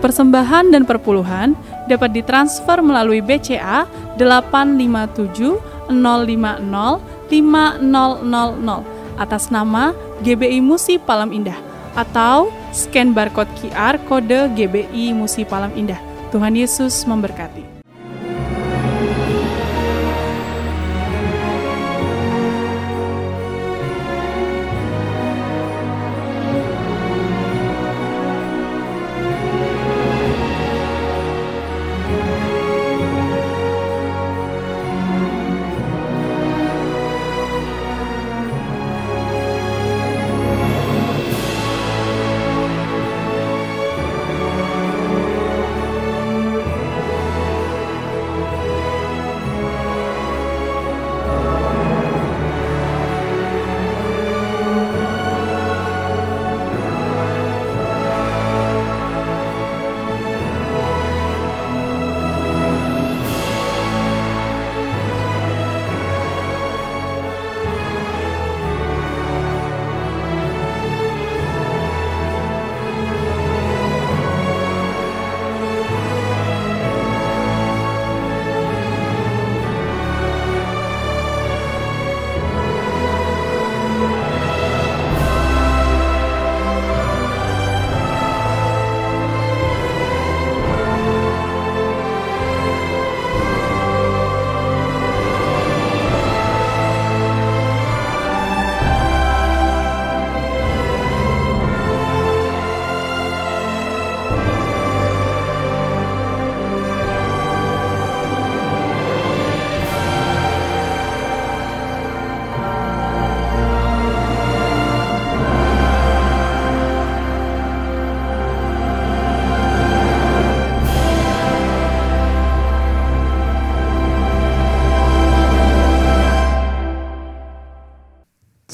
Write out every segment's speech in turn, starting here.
persembahan dan perpuluhan dapat ditransfer melalui BCA 857 050 5000 atas nama GBI Musi Palam Indah atau scan barcode QR kode GBI Musi Palam Indah. Tuhan Yesus memberkati.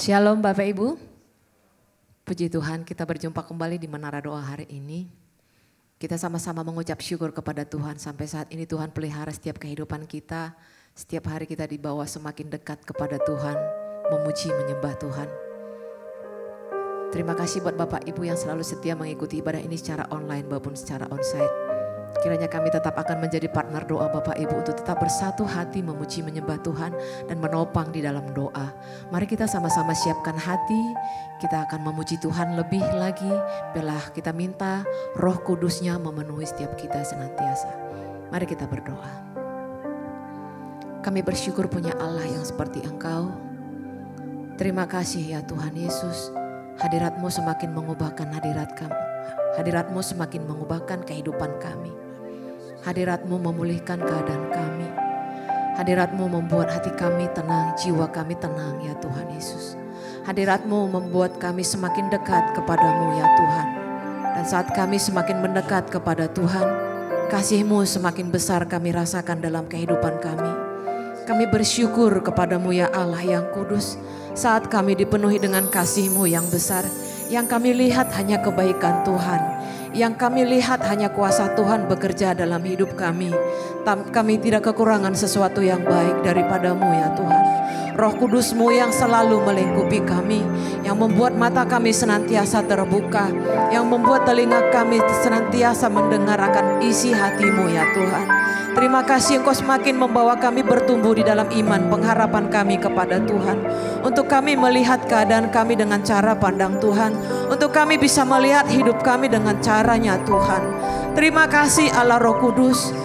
Shalom Bapak Ibu, puji Tuhan kita berjumpa kembali di Menara Doa hari ini. Kita sama-sama mengucap syukur kepada Tuhan sampai saat ini Tuhan pelihara setiap kehidupan kita. Setiap hari kita dibawa semakin dekat kepada Tuhan, memuji menyembah Tuhan. Terima kasih buat Bapak Ibu yang selalu setia mengikuti ibadah ini secara online maupun secara onsite. Kiranya kami tetap akan menjadi partner doa Bapak Ibu untuk tetap bersatu hati memuji menyembah Tuhan dan menopang di dalam doa. Mari kita sama-sama siapkan hati, kita akan memuji Tuhan lebih lagi. Biarlah kita minta Roh Kudus-Nya memenuhi setiap kita senantiasa. Mari kita berdoa. Kami bersyukur punya Allah yang seperti Engkau. Terima kasih ya Tuhan Yesus, hadirat-Mu semakin mengubahkan hadirat kami. Hadirat-Mu semakin mengubahkan kehidupan kami. Hadirat-Mu memulihkan keadaan kami. Hadirat-Mu membuat hati kami tenang, jiwa kami tenang ya Tuhan Yesus. Hadirat-Mu membuat kami semakin dekat kepadamu ya Tuhan. Dan saat kami semakin mendekat kepada Tuhan, kasih-Mu semakin besar kami rasakan dalam kehidupan kami. Kami bersyukur kepadamu ya Allah yang kudus. Saat kami dipenuhi dengan kasih-Mu yang besar, yang kami lihat hanya kebaikan Tuhan, yang kami lihat hanya kuasa Tuhan bekerja dalam hidup kami. Kami tidak kekurangan sesuatu yang baik daripadamu ya Tuhan. Roh Kudus-Mu yang selalu melingkupi kami, yang membuat mata kami senantiasa terbuka, yang membuat telinga kami senantiasa mendengar akan isi hati-Mu ya Tuhan. Terima kasih Engkau semakin membawa kami bertumbuh di dalam iman pengharapan kami kepada Tuhan. Untuk kami melihat keadaan kami dengan cara pandang Tuhan. Untuk kami bisa melihat hidup kami dengan caranya Tuhan. Terima kasih Allah Roh Kudus.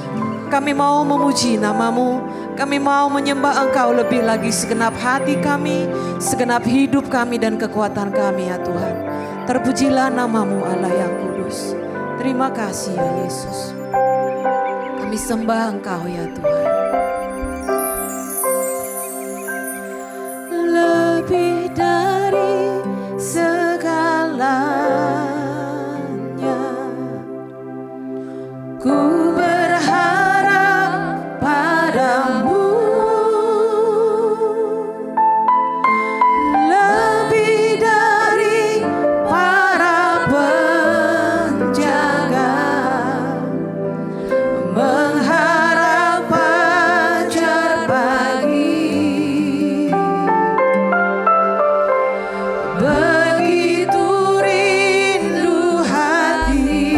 Kami mau memuji nama-Mu. Kami mau menyembah Engkau lebih lagi segenap hati kami, segenap hidup kami dan kekuatan kami ya Tuhan. Terpujilah nama-Mu Allah yang kudus. Terima kasih ya Yesus. Kami sembah Engkau ya Tuhan. Lebih dari segalanya, ku berharap padamu. Lebih dari para penjaga, mengharap fajar pagi. Begitu rindu hati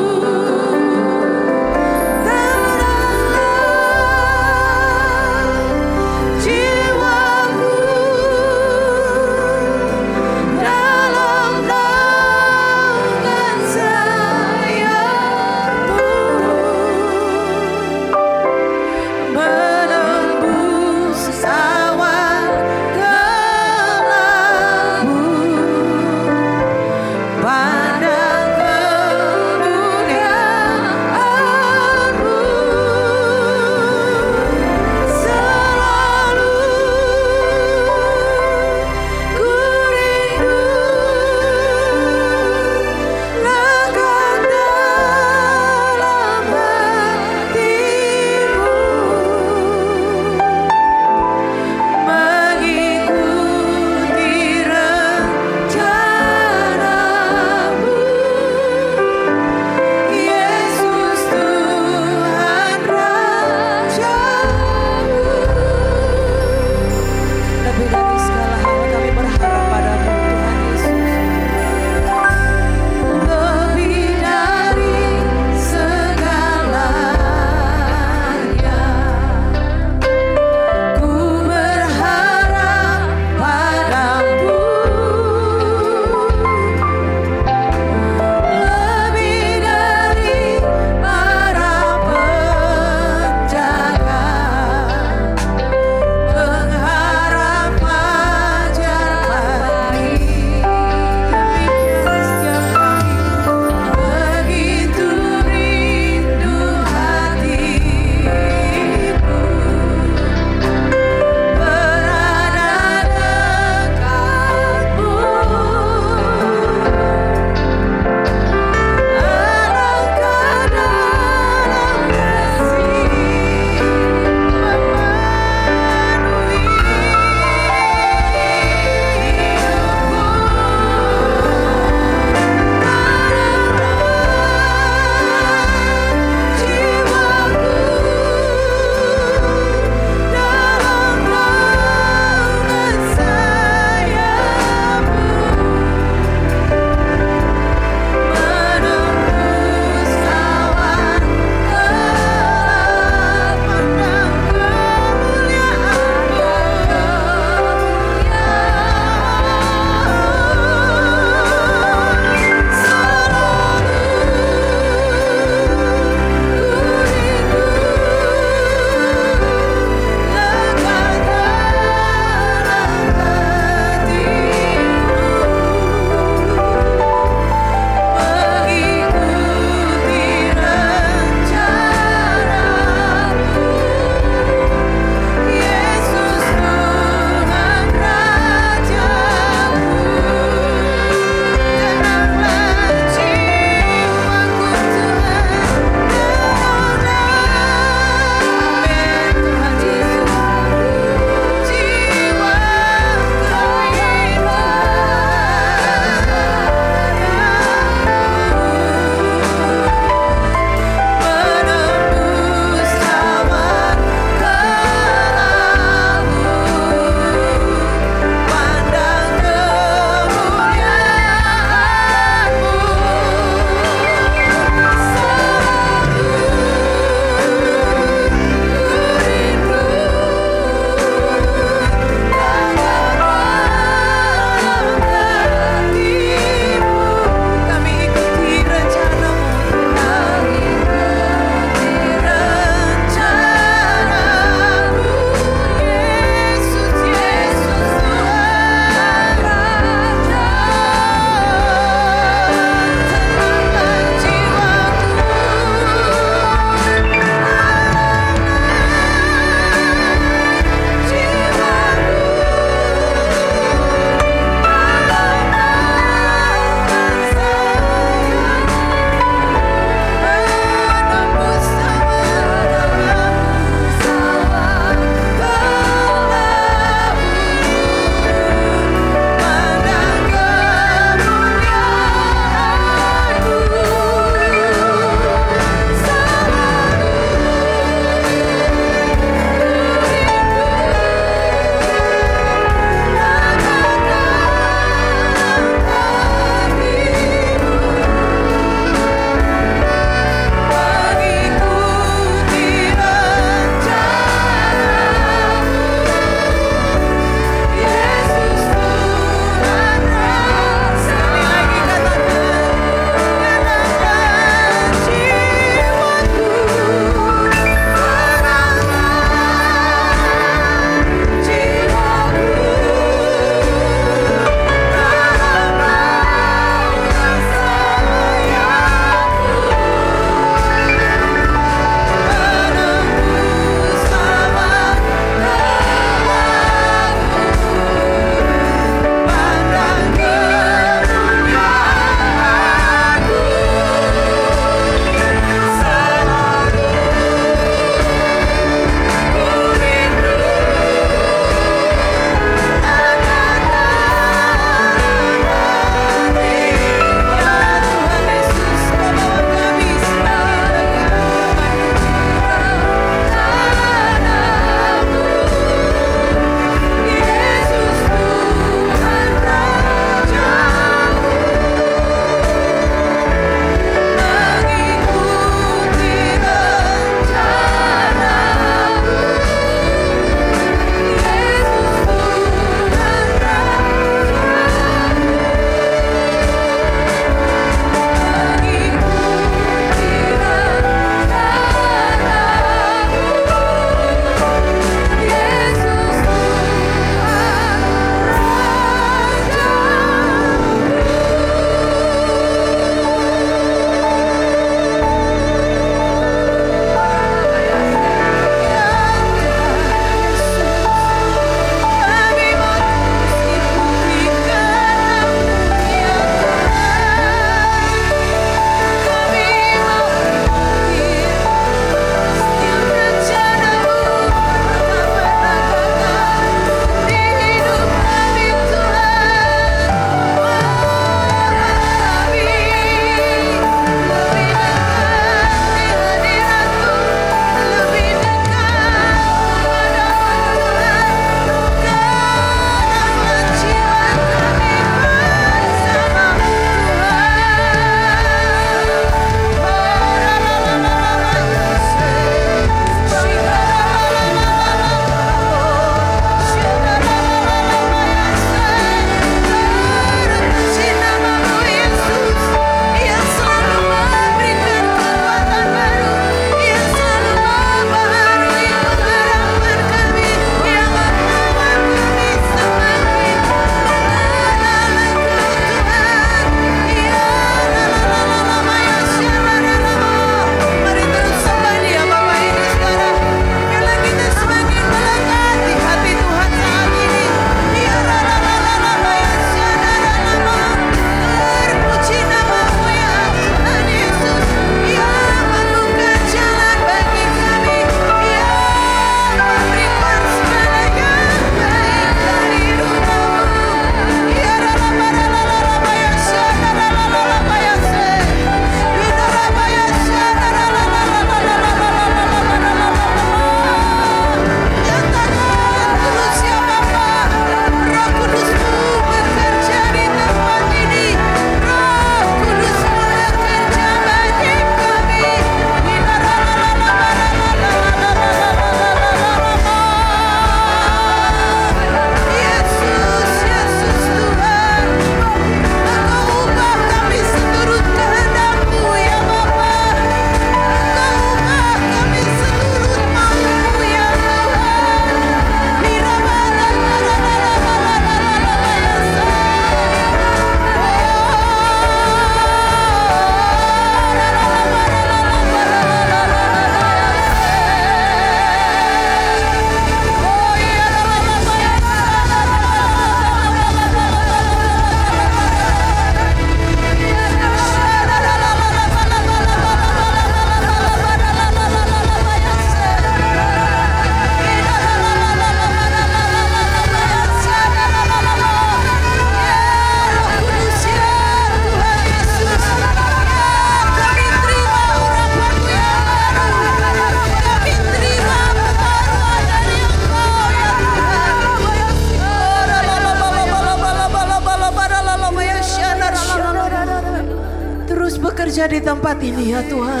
bekerja di tempat ini ya Tuhan.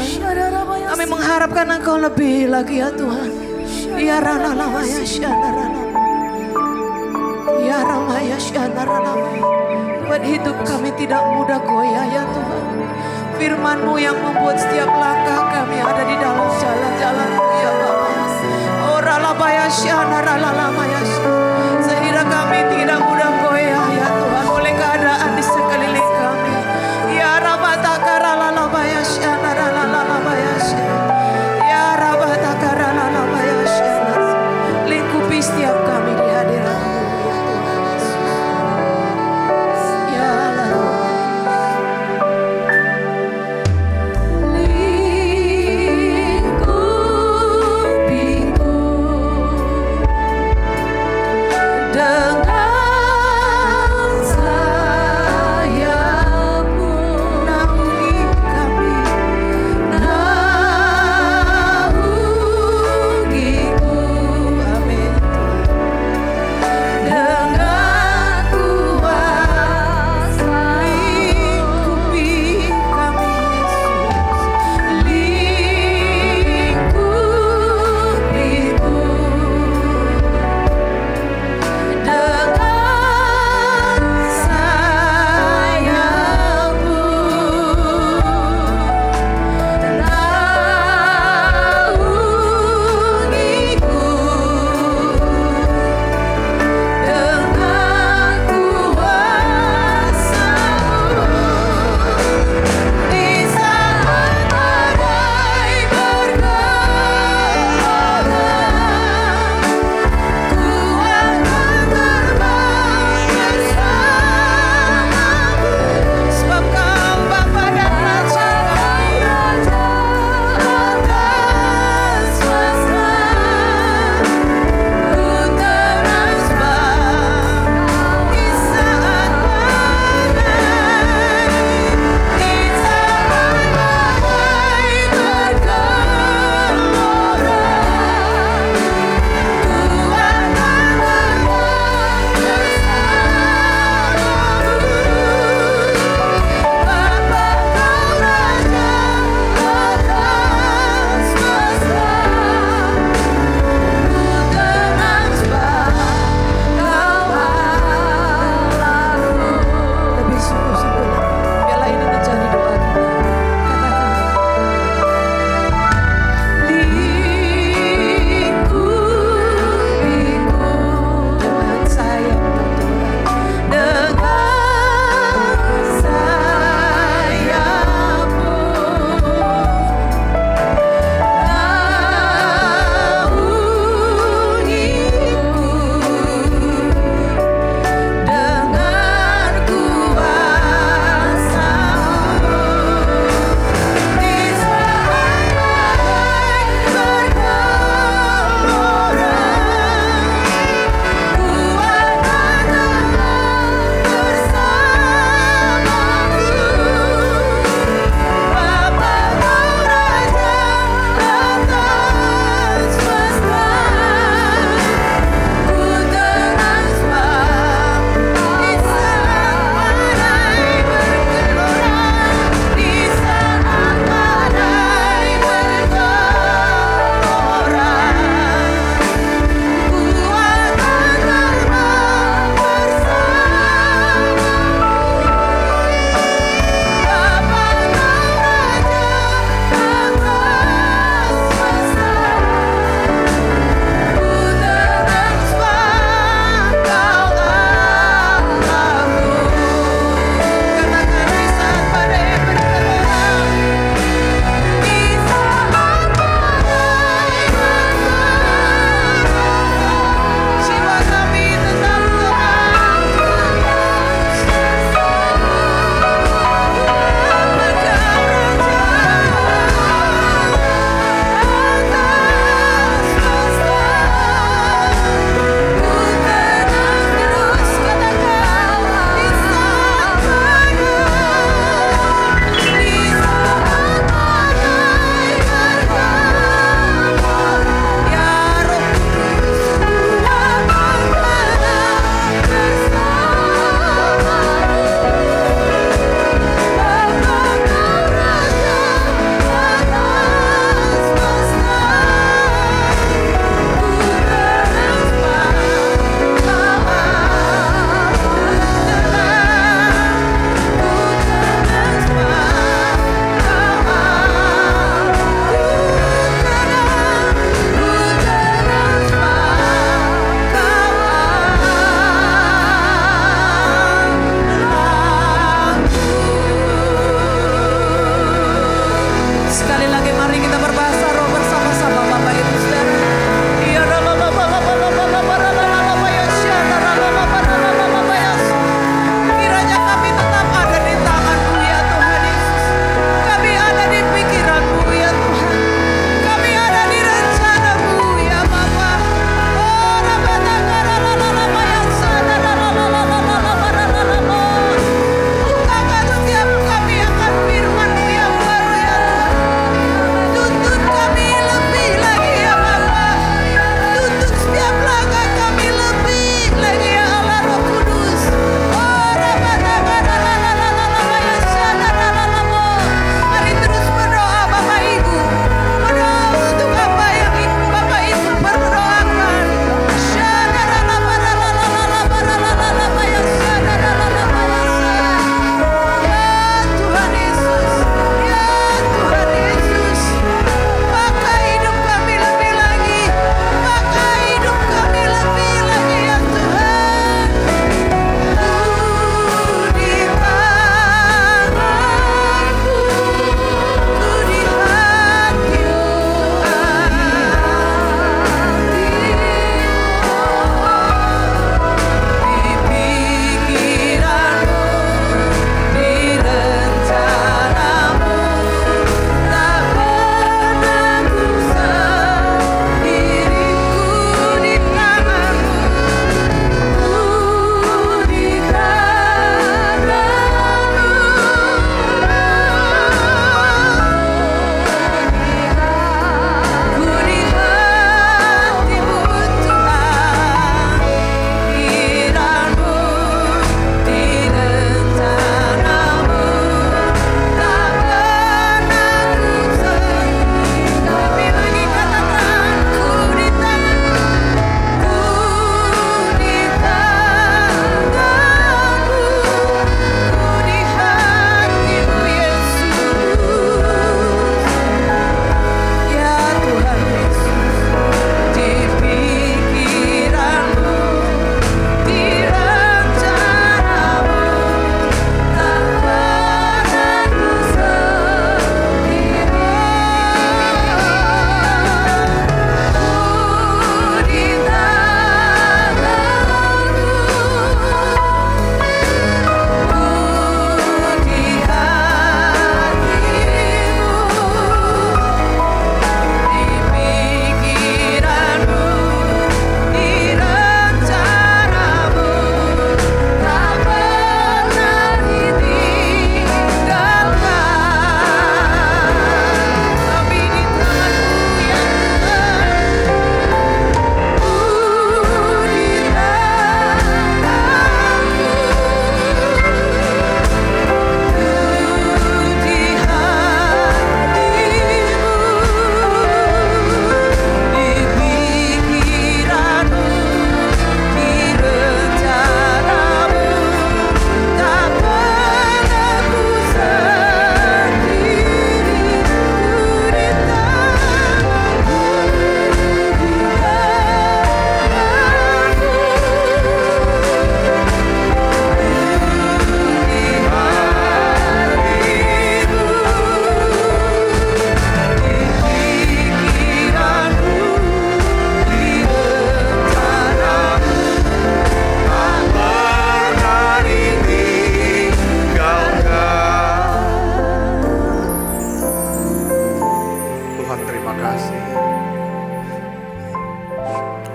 Kami mengharapkan Engkau lebih lagi ya Tuhan. Ya Ralalama ya Syanaralama. Ya Rama ya Syanaralama. Buat hidup kami tidak mudah goyah ya Tuhan. Firman-Mu yang membuat setiap langkah kami ada di dalam jalan-jalan-Mu ya Bapa. Oh Ralaba ya Syanaralama ya Syanaralama. Sehingga kami tidak mudah goyah ya Tuhan oleh keadaan di sekeliling kami. Ya Rabba Takaralama ya Syanaralama ya Syanaralama. Ya Rabba Takaralama ya Syanaralama. Lingkupi setiap kami di hadirat-Mu.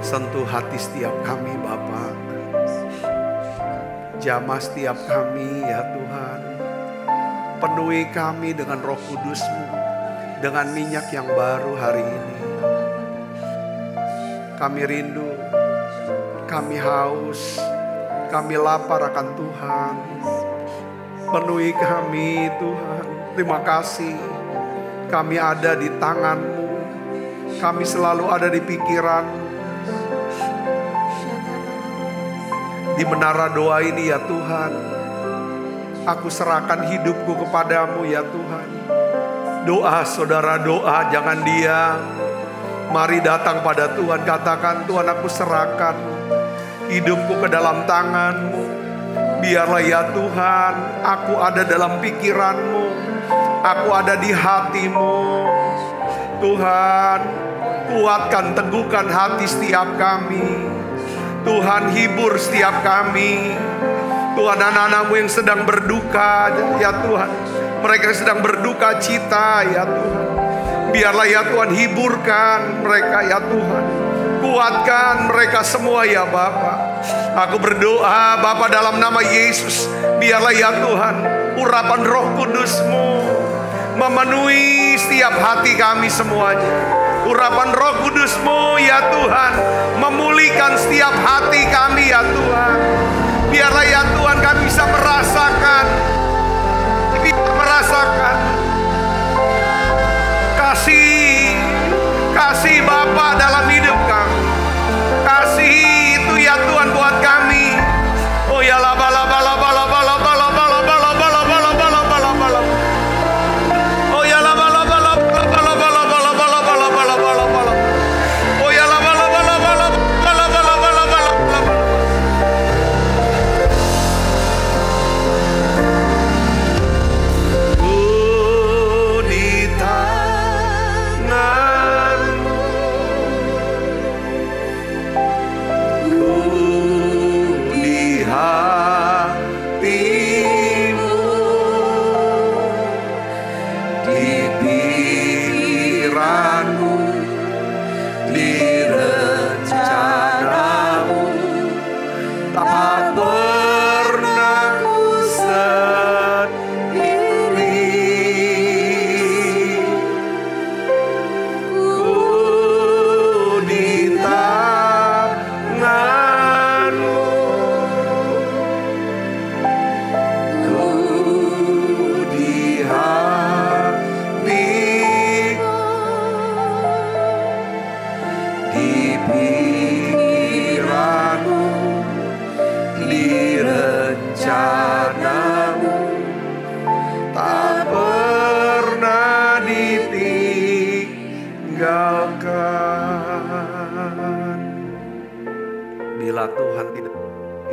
Sentuh hati setiap kami Bapa. Jamah setiap kami ya Tuhan. Penuhi kami dengan Roh Kudus-Mu, dengan minyak yang baru hari ini. Kami rindu, kami haus, kami lapar akan Tuhan. Penuhi kami Tuhan. Terima kasih. Kami ada di tangan-Mu. Kami selalu ada di pikiran-Mu. Di menara doa ini ya Tuhan, aku serahkan hidupku kepadamu ya Tuhan. Doa saudara, doa jangan diam. Mari datang pada Tuhan, katakan, Tuhan aku serahkan hidupku ke dalam tangan-Mu. Biarlah ya Tuhan, aku ada dalam pikiran-Mu, aku ada di hati-Mu. Tuhan, kuatkan, teguhkan hati setiap kami. Tuhan, hibur setiap kami. Tuhan, anak-anak-Mu yang sedang berduka ya Tuhan, mereka sedang berduka cita ya Tuhan. Biarlah ya Tuhan, hiburkan mereka ya Tuhan. Kuatkan mereka semua ya Bapa. Aku berdoa Bapa dalam nama Yesus. Biarlah ya Tuhan, urapan Roh Kudus-Mu memenuhi setiap hati kami semuanya. Urapan Roh Kudus-Mu ya Tuhan memulihkan setiap hati kami ya Tuhan. Biarlah ya Tuhan kami bisa merasakan kasih Bapa dalam hidup kami. Kasih itu ya Tuhan buat kami. Oh ya la bala bala bala bala bala bala bala bala bala bala bala bala. Oh ya la bala bala bala bala bala bala bala bala bala bala bala. Oh ya la bala bala bala bala bala bala bala bala.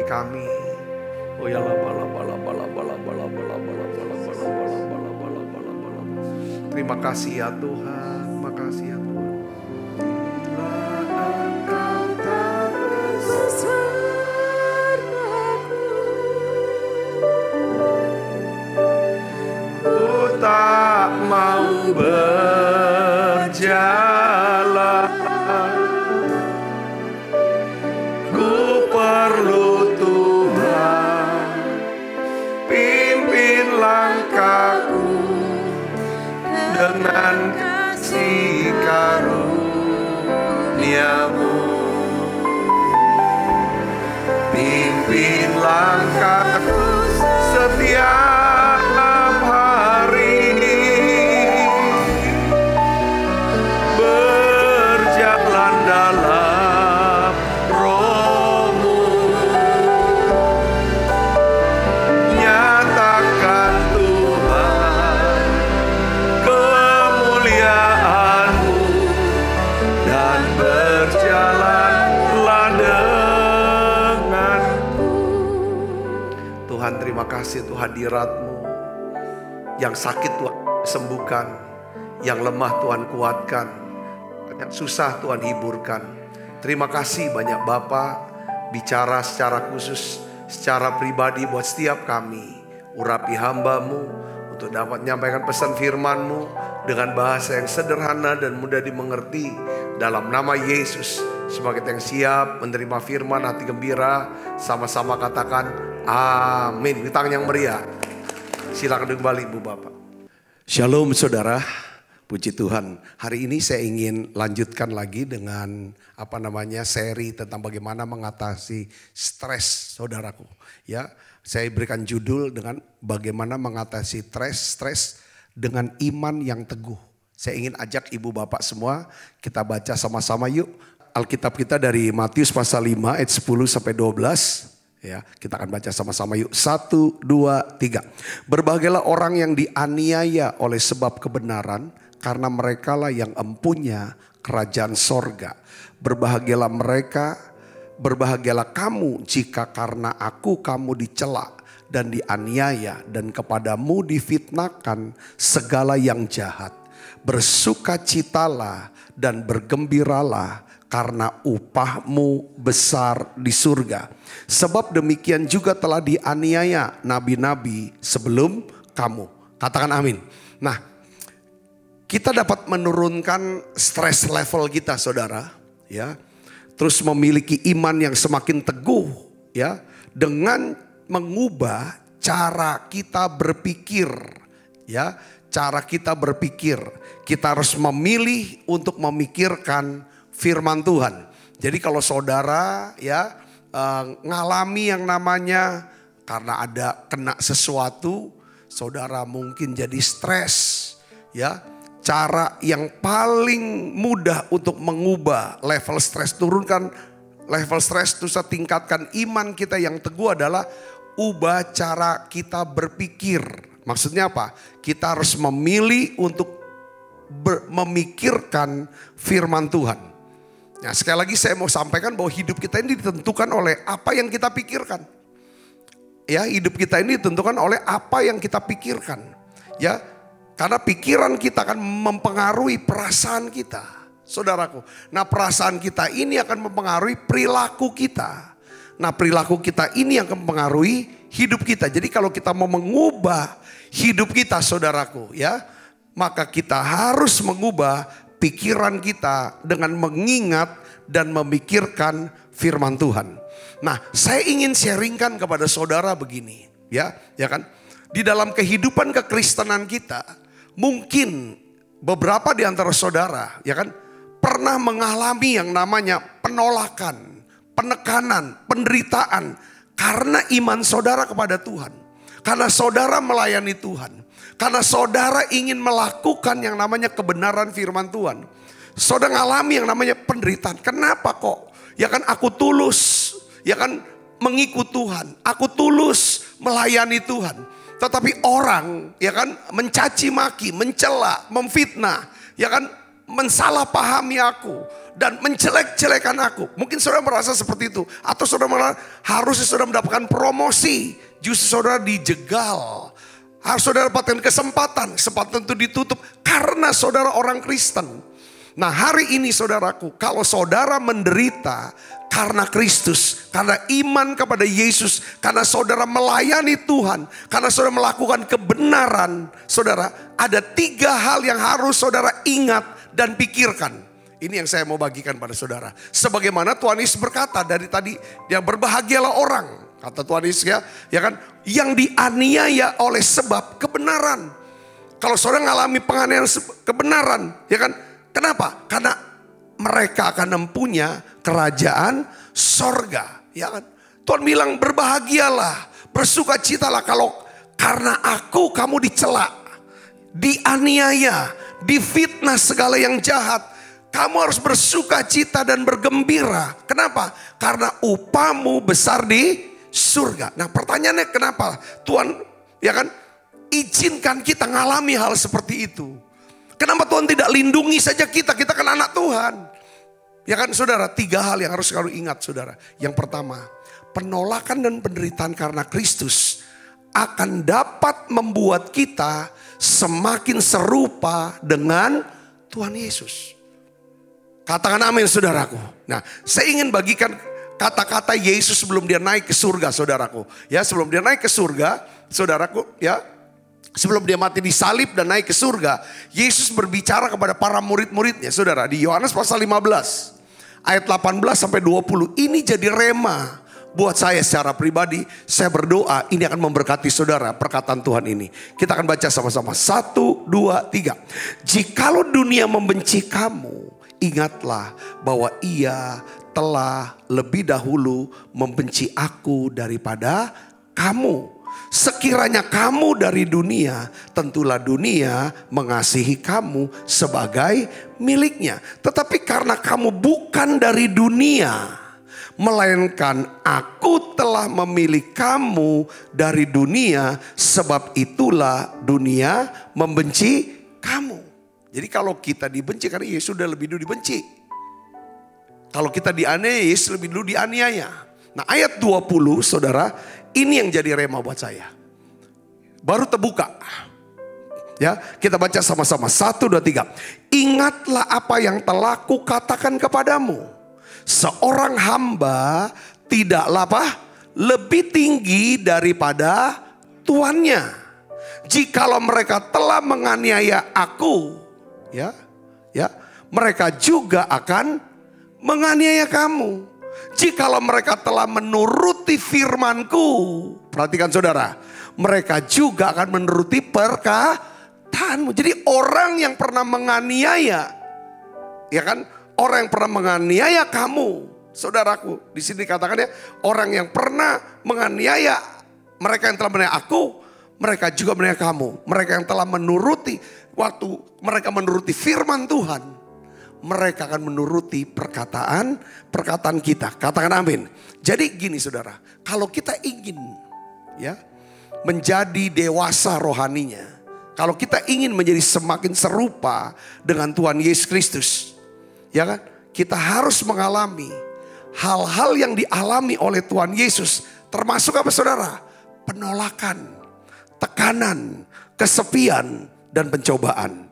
Kami, oh ya la bala bala bala bala bala bala bala bala bala bala bala bala bala. Terima kasih ya Tuhan, terima kasih ya Tuhan. Bila Engkau tak besertaku, ku tak mau berjalan. Ku perlu langkahku dengan kasih karunia-Mu. Pimpin langkahku setiap hari, berjalan dalam Roh-Mu. Nyatakan Tuhan kemuliaan-Mu dan berjalanlah denganku. Tuhan, terima kasih untuk hadirat-Mu. Yang sakit Tuhan sembuhkan, yang lemah Tuhan kuatkan, yang susah Tuhan hiburkan. Terima kasih banyak Bapa, bicara secara khusus, secara pribadi buat setiap kami. Urapi hamba-Mu untuk dapat menyampaikan pesan firman-Mu dengan bahasa yang sederhana dan mudah dimengerti. Dalam nama Yesus Sebagai yang siap menerima firman, hati gembira, sama-sama katakan amin. Di tangan yang meriah. Silakan kembali Ibu Bapak. Shalom saudara, puji Tuhan. Hari ini saya ingin lanjutkan lagi dengan seri tentang bagaimana mengatasi stres saudaraku. Ya, saya berikan judul dengan bagaimana mengatasi stres dengan iman yang teguh. Saya ingin ajak ibu bapak semua kita baca sama-sama yuk. Alkitab kita dari Matius pasal 5 ayat 10 sampai 12. Ya, kita akan baca sama-sama yuk. 1, 2, 3. Berbahagialah orang yang dianiaya oleh sebab kebenaran, karena merekalah yang empunya kerajaan sorga. Berbahagialah kamu jika karena aku kamu dicela dan dianiaya dan kepadamu difitnahkan segala yang jahat. Bersukacitalah dan bergembiralah karena upahmu besar di surga. Sebab demikian juga telah dianiaya nabi-nabi sebelum kamu. Katakan amin. Nah, kita dapat menurunkan stres level kita saudara. Ya, terus memiliki iman yang semakin teguh ya, dengan mengubah cara kita berpikir ya. Cara kita berpikir, kita harus memilih untuk memikirkan firman Tuhan. Jadi kalau saudara ya ngalami yang namanya karena ada kena sesuatu, saudara mungkin jadi stres ya. Cara yang paling mudah untuk mengubah level stres, turunkan level stres, terus tingkatkan iman kita yang teguh adalah ubah cara kita berpikir. Maksudnya apa? Kita harus memilih untuk memikirkan firman Tuhan. Nah, sekali lagi saya mau sampaikan bahwa hidup kita ini ditentukan oleh apa yang kita pikirkan. Ya, hidup kita ini ditentukan oleh apa yang kita pikirkan. Ya, karena pikiran kita akan mempengaruhi perasaan kita, saudaraku. Nah, perasaan kita ini akan mempengaruhi perilaku kita. Nah, perilaku kita ini yang akan mempengaruhi hidup kita. Jadi kalau kita mau mengubah hidup kita saudaraku ya, maka kita harus mengubah pikiran kita dengan mengingat dan memikirkan firman Tuhan. Nah, saya ingin sharingkan kepada saudara begini ya kan. Di dalam kehidupan kekristenan kita, mungkin beberapa di antara saudara ya kan pernah mengalami yang namanya penolakan, penekanan, penderitaan karena iman saudara kepada Tuhan. Karena saudara melayani Tuhan. Karena saudara ingin melakukan yang namanya kebenaran firman Tuhan. Saudara ngalami yang namanya penderitaan. Kenapa kok? Ya kan aku tulus. Ya kan mengikut Tuhan. Aku tulus melayani Tuhan. Tetapi orang ya kan mencaci maki, mencela, memfitnah. Ya kan mensalahpahami aku. Dan menjelek-jelekan aku. Mungkin saudara merasa seperti itu. Atau saudara merasa harusnya saudara mendapatkan promosi. Justru saudara dijegal. Harus saudara dapatkan kesempatan itu ditutup karena saudara orang Kristen. Nah, hari ini saudaraku, kalau saudara menderita karena Kristus, karena iman kepada Yesus, karena saudara melayani Tuhan, karena saudara melakukan kebenaran, saudara, ada 3 hal yang harus saudara ingat dan pikirkan. Ini yang saya mau bagikan pada saudara. Sebagaimana Tuhan Yesus berkata dari tadi, yang berbahagialah orang. Kata Tuhan Yesus ya kan, yang dianiaya oleh sebab kebenaran. Kalau saudara mengalami penganiayaan kebenaran, ya kan, kenapa? Karena mereka akan mempunyai kerajaan sorga, ya kan. Tuhan bilang berbahagialah, bersukacitalah kalau karena aku kamu dicela, dianiaya, difitnah segala yang jahat. Kamu harus bersukacita dan bergembira. Kenapa? Karena upahmu besar di surga. Nah, pertanyaannya kenapa Tuhan ya kan izinkan kita ngalami hal seperti itu? Kenapa Tuhan tidak lindungi saja kita? Kita kan anak Tuhan. Ya kan saudara, 3 hal yang harus selalu ingat saudara. Yang pertama, penolakan dan penderitaan karena Kristus akan dapat membuat kita semakin serupa dengan Tuhan Yesus. Katakan amin saudaraku. Nah, saya ingin bagikan kata-kata Yesus sebelum dia naik ke surga saudaraku. Ya, sebelum dia naik ke surga, saudaraku ya. Sebelum dia mati disalib dan naik ke surga, Yesus berbicara kepada para murid-muridnya saudara. Di Yohanes pasal 15. ayat 18 sampai 20. Ini jadi rema buat saya secara pribadi. Saya berdoa ini akan memberkati saudara perkataan Tuhan ini. Kita akan baca sama-sama. 1, 2, 3. Jikalau dunia membenci kamu, ingatlah bahwa ia telah lebih dahulu membenci aku daripada kamu. Sekiranya kamu dari dunia, tentulah dunia mengasihi kamu sebagai miliknya. Tetapi karena kamu bukan dari dunia, melainkan aku telah memilih kamu dari dunia, sebab itulah dunia membenci kamu. Jadi kalau kita dibenci karena Yesus sudah lebih dulu dibenci. Kalau kita dianiaya, Yesus lebih dulu dianiaya. Nah ayat 20 saudara, ini yang jadi rema buat saya. Baru terbuka. Ya, kita baca sama-sama. 1, 2, 3. Ingatlah apa yang telah kukatakan kepadamu. Seorang hamba tidaklah apa? Lebih tinggi daripada tuannya. Jikalau mereka telah menganiaya aku, ya, mereka juga akan menganiaya kamu. Jikalau mereka telah menuruti firmanku, perhatikan saudara, mereka juga akan menuruti perkataanmu. Jadi orang yang pernah menganiaya, ya kan, orang yang pernah menganiaya kamu, saudaraku, di sini dikatakan ya, orang yang pernah menganiaya mereka yang telah menganiaya aku, mereka juga menganiaya kamu. Mereka yang telah menuruti, waktu mereka menuruti firman Tuhan, mereka akan menuruti perkataan kita. Katakan amin. Jadi gini saudara, kalau kita ingin ya menjadi dewasa rohaninya, kalau kita ingin menjadi semakin serupa dengan Tuhan Yesus Kristus, ya kan, kita harus mengalami hal-hal yang dialami oleh Tuhan Yesus. Termasuk apa saudara? Penolakan, tekanan, kesepian, dan pencobaan.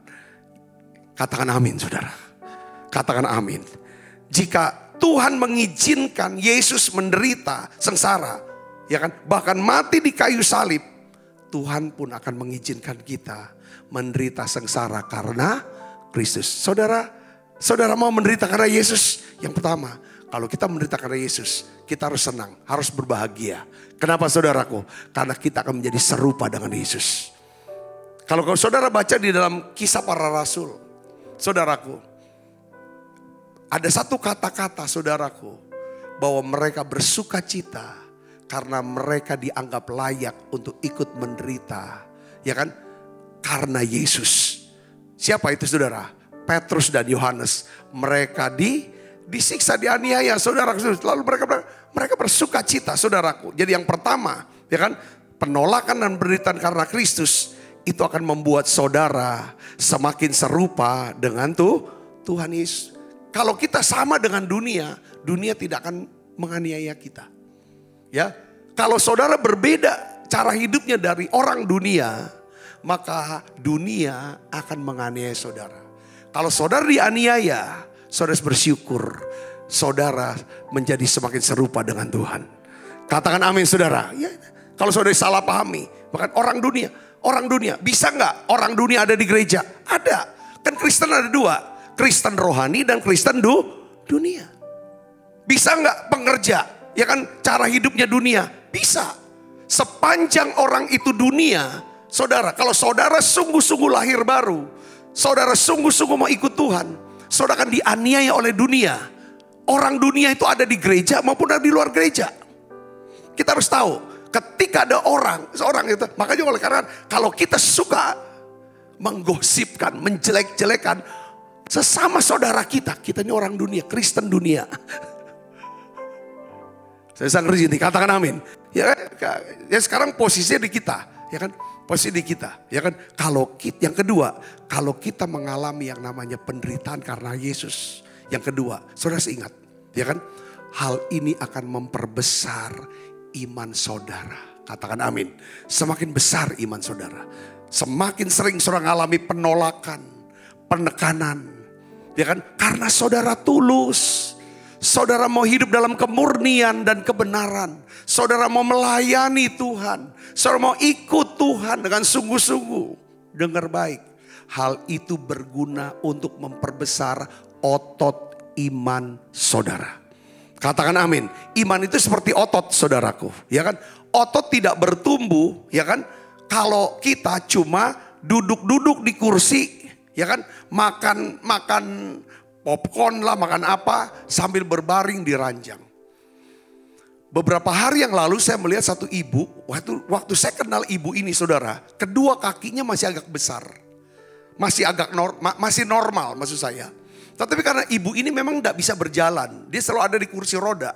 Katakan amin saudara. Katakan amin. Jika Tuhan mengizinkan Yesus menderita sengsara, ya kan, bahkan mati di kayu salib, Tuhan pun akan mengizinkan kita menderita sengsara karena Kristus. Saudara mau menderita karena Yesus? Yang pertama, kalau kita menderita karena Yesus, kita harus senang, harus berbahagia. Kenapa saudaraku? Karena kita akan menjadi serupa dengan Yesus. Kalau saudara baca di dalam Kisah Para Rasul, saudaraku, ada satu kata-kata saudaraku, bahwa mereka bersuka cita karena mereka dianggap layak untuk ikut menderita. Ya kan? Karena Yesus. Siapa itu saudara? Petrus dan Yohanes. Mereka disiksa, dianiaya saudara. Lalu mereka bersuka cita saudaraku. Jadi yang pertama, ya kan, penolakan dan penderitaan karena Kristus itu akan membuat saudara semakin serupa dengan Tuhan Yesus. Kalau kita sama dengan dunia, dunia tidak akan menganiaya kita. Ya, kalau saudara berbeda cara hidupnya dari orang dunia, maka dunia akan menganiaya saudara. Kalau saudara dianiaya, saudara bersyukur, saudara menjadi semakin serupa dengan Tuhan. Katakan amin saudara. Ya, kalau saudara salah pahami, bahkan orang dunia, bisa nggak orang dunia ada di gereja? Ada. Kan Kristen ada dua. Kristen rohani dan Kristen dunia. Bisa nggak pengerja? Ya kan cara hidupnya dunia? Bisa. Sepanjang orang itu dunia, saudara, kalau saudara sungguh-sungguh lahir baru, saudara sungguh-sungguh mau ikut Tuhan, saudara akan dianiaya oleh dunia. Orang dunia itu ada di gereja maupun ada di luar gereja. Kita harus tahu, ketika ada seorang itu, makanya oleh karena kalau kita suka menggosipkan, menjelek-jelekan sesama saudara kita ini orang dunia, Kristen dunia. Saya sangat ngerti, katakan amin. Ya sekarang posisinya di kita, ya kan? Posisi di kita, ya kan? Kalau kita, yang kedua, kalau kita mengalami yang namanya penderitaan karena Yesus, yang kedua, saudara ingat, ya kan? Hal ini akan memperbesar iman saudara. Katakan amin. Semakin besar iman saudara, semakin sering saudara mengalami penolakan, penekanan, ya kan? Karena saudara tulus, saudara mau hidup dalam kemurnian dan kebenaran, saudara mau melayani Tuhan, saudara mau ikut Tuhan dengan sungguh-sungguh. Dengar baik, hal itu berguna untuk memperbesar otot iman saudara. Katakan amin. Iman itu seperti otot saudaraku, ya kan? Otot tidak bertumbuh, ya kan? Kalau kita cuma duduk-duduk di kursi, ya kan? Makan popcorn lah, makan apa sambil berbaring di ranjang. Beberapa hari yang lalu saya melihat satu ibu, waktu saya kenal ibu ini saudara, kedua kakinya masih agak besar. Masih normal maksud saya. Tetapi karena ibu ini memang tidak bisa berjalan, dia selalu ada di kursi roda.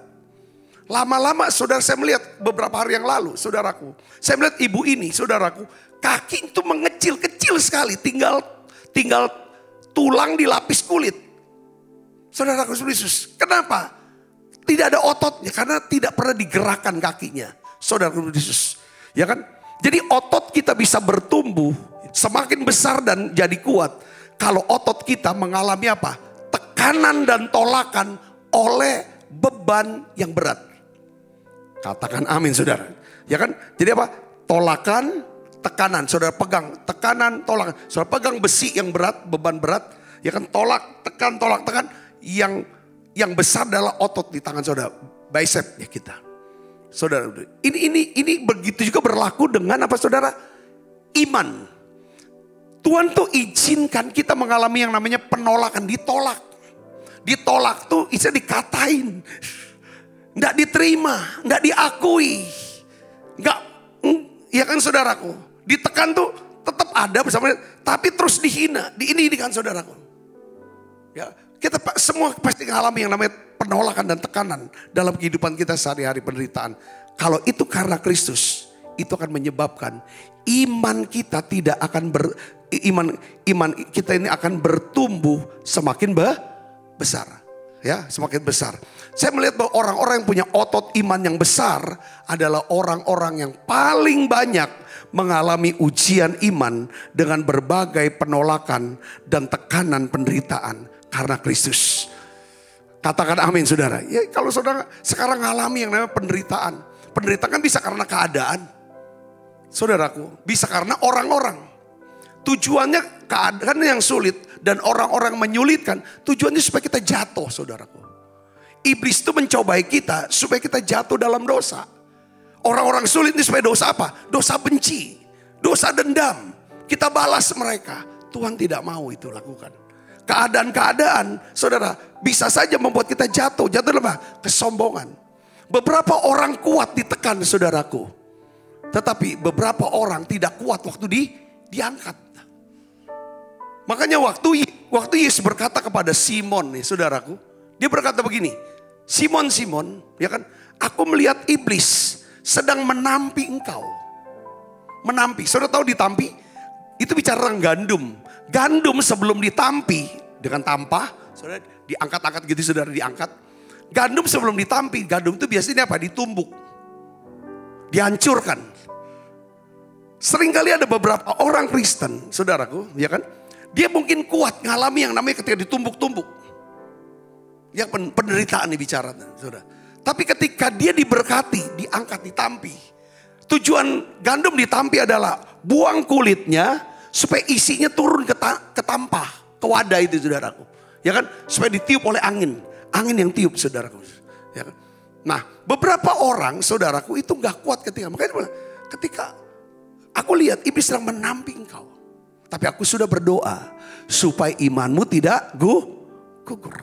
Lama-lama saudara, saya melihat beberapa hari yang lalu saudaraku, saya melihat ibu ini saudaraku, kaki itu mengecil-kecil sekali, tinggal tulang dilapis kulit. Saudaraku Yesus, kenapa? Tidak ada ototnya karena tidak pernah digerakkan kakinya. Saudaraku Yesus, ya kan? Jadi otot kita bisa bertumbuh semakin besar dan jadi kuat kalau otot kita mengalami apa? Tekanan dan tolakan oleh beban yang berat. Katakan amin saudara. Ya kan? Jadi apa? Tolakan, tekanan. Saudara pegang, tekanan, tolakan. Saudara pegang besi yang berat, beban berat. Ya kan? Tolak, tekan. Yang besar adalah otot di tangan saudara. Bicep ya kita. Saudara, ini begitu juga berlaku dengan apa saudara? Iman. Tuhan tuh izinkan kita mengalami yang namanya penolakan, ditolak. Ditolak tuh bisa dikatain. Nggak diterima, nggak diakui. Nggak, ya kan saudaraku. Ditekan tuh tetap ada bersama, tapi terus dihina. Ini kan saudaraku. Ya, kita semua pasti mengalami yang namanya penolakan dan tekanan dalam kehidupan kita sehari-hari, penderitaan. Kalau itu karena Kristus, itu akan menyebabkan iman kita tidak akan iman kita ini akan bertumbuh semakin besar. Ya, semakin besar. Saya melihat bahwa orang-orang yang punya otot iman yang besar adalah orang-orang yang paling banyak mengalami ujian iman dengan berbagai penolakan dan tekanan penderitaan karena Kristus. Katakan amin saudara. Ya, kalau saudara sekarang mengalami yang namanya penderitaan. Penderitaan kan bisa karena keadaan. Saudaraku, bisa karena orang-orang. Tujuannya keadaan yang sulit dan orang-orang menyulitkan. Tujuannya supaya kita jatuh saudaraku. Iblis itu mencobai kita supaya kita jatuh dalam dosa. Orang-orang sulit ini supaya dosa apa? Dosa benci, dosa dendam. Kita balas mereka. Tuhan tidak mau itu lakukan. Keadaan-keadaan saudara bisa saja membuat kita jatuh. Jatuh dalam apa? Kesombongan. Beberapa orang kuat ditekan saudaraku. Tetapi beberapa orang tidak kuat waktu diangkat. Makanya waktu Yesus berkata kepada Simon nih saudaraku. Dia berkata begini. Simon, ya kan? Aku melihat iblis sedang menampi engkau. Menampi. Saudara tahu ditampi? Itu bicara tentang gandum. Gandum sebelum ditampi dengan tampah. Saudara diangkat-angkat gitu saudara diangkat. Gandum sebelum ditampi. Gandum itu biasanya apa? Ditumbuk. Dihancurkan. Seringkali ada beberapa orang Kristen, saudaraku, ya kan? Dia mungkin kuat ngalami yang namanya ketika ditumbuk-tumbuk. Ya penderitaan nih bicara, saudara. Tapi ketika dia diberkati, diangkat, ditampi. Tujuan gandum ditampi adalah buang kulitnya supaya isinya turun ke tampah, ke wadah itu saudaraku. Ya kan? Supaya ditiup oleh angin. Angin yang tiup saudaraku. Ya kan? Nah beberapa orang saudaraku itu gak kuat makanya ketika aku lihat iblis sedang menampi engkau. Tapi aku sudah berdoa supaya imanmu tidak gugur.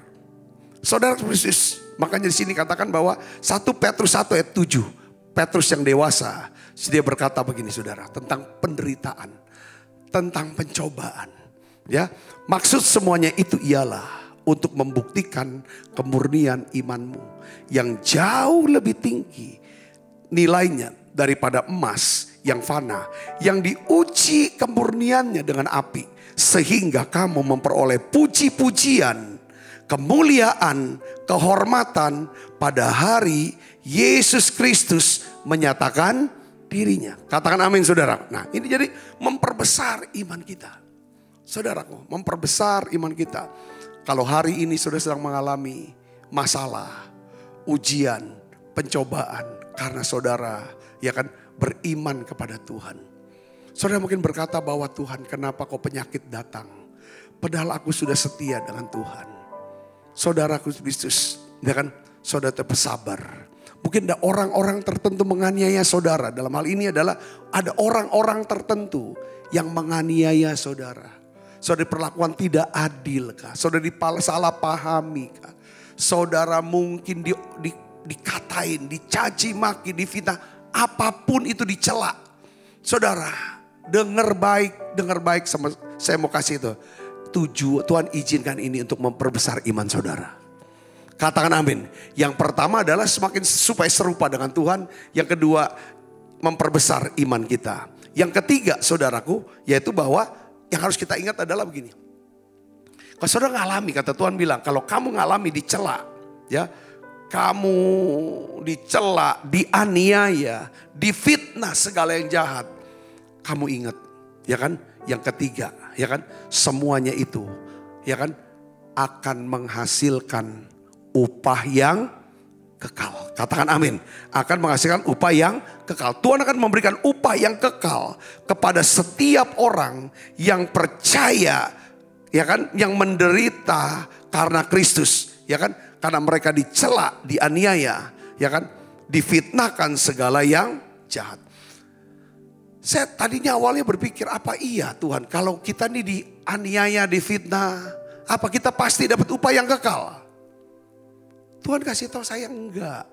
Saudara Yesus, makanya di sini katakan bahwa 1 Petrus 1 ayat 7. Petrus yang dewasa, dia berkata begini saudara, tentang penderitaan, tentang pencobaan. Ya, maksud semuanya itu ialah untuk membuktikan kemurnian imanmu yang jauh lebih tinggi nilainya daripada emas yang fana, yang diuji kemurniannya dengan api, sehingga kamu memperoleh puji-pujian, kemuliaan, kehormatan pada hari Yesus Kristus menyatakan dirinya. Katakan amin saudara. Nah ini jadi memperbesar iman kita. Saudaraku, memperbesar iman kita. Kalau hari ini saudara sedang mengalami masalah, ujian, pencobaan, karena saudara ya kan beriman kepada Tuhan. Saudara mungkin berkata bahwa Tuhan kenapa kok penyakit datang. Padahal aku sudah setia dengan Tuhan. Saudaraku Kristus, ya kan? Saudara bersabar. Mungkin ada orang-orang tertentu menganiaya saudara. Dalam hal ini adalah ada orang-orang tertentu yang menganiaya saudara. Saudara diperlakukan tidak adil kah? Saudara salah pahami kah? Saudara mungkin dikatain, dicaci maki, difitnah. Apapun itu dicela. Saudara, dengar baik sama saya mau kasih itu. Tuhan izinkan ini untuk memperbesar iman saudara. Katakan amin. Yang pertama adalah semakin supaya serupa dengan Tuhan. Yang kedua, memperbesar iman kita. Yang ketiga, saudaraku, yaitu bahwa yang harus kita ingat adalah begini. Kalau saudara ngalami, kata Tuhan bilang, kalau kamu ngalami dicela, ya, kamu dicela, dianiaya, difitnah segala yang jahat, kamu ingat, ya kan? Yang ketiga, ya kan? Semuanya itu, ya kan? Akan menghasilkan upah yang kekal. Katakan amin. Akan menghasilkan upah yang kekal. Tuhan akan memberikan upah yang kekal kepada setiap orang yang percaya, ya kan? Yang menderita karena Kristus, ya kan? Karena mereka dicela, dianiaya, ya kan? Difitnahkan segala yang jahat. Saya tadinya awalnya berpikir, apa iya Tuhan kalau kita ini dianiaya, difitnah, apa kita pasti dapat upah yang kekal? Tuhan kasih tahu saya enggak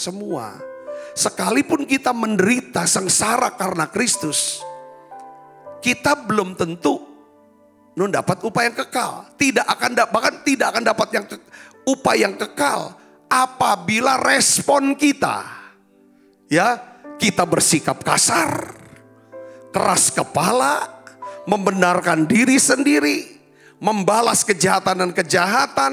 semua. Sekalipun kita menderita sengsara karena Kristus, kita belum tentu dapat upah yang kekal. Bahkan tidak akan dapat upah yang kekal apabila respon kita, ya, kita bersikap kasar, keras kepala, membenarkan diri sendiri, membalas kejahatan dan kejahatan,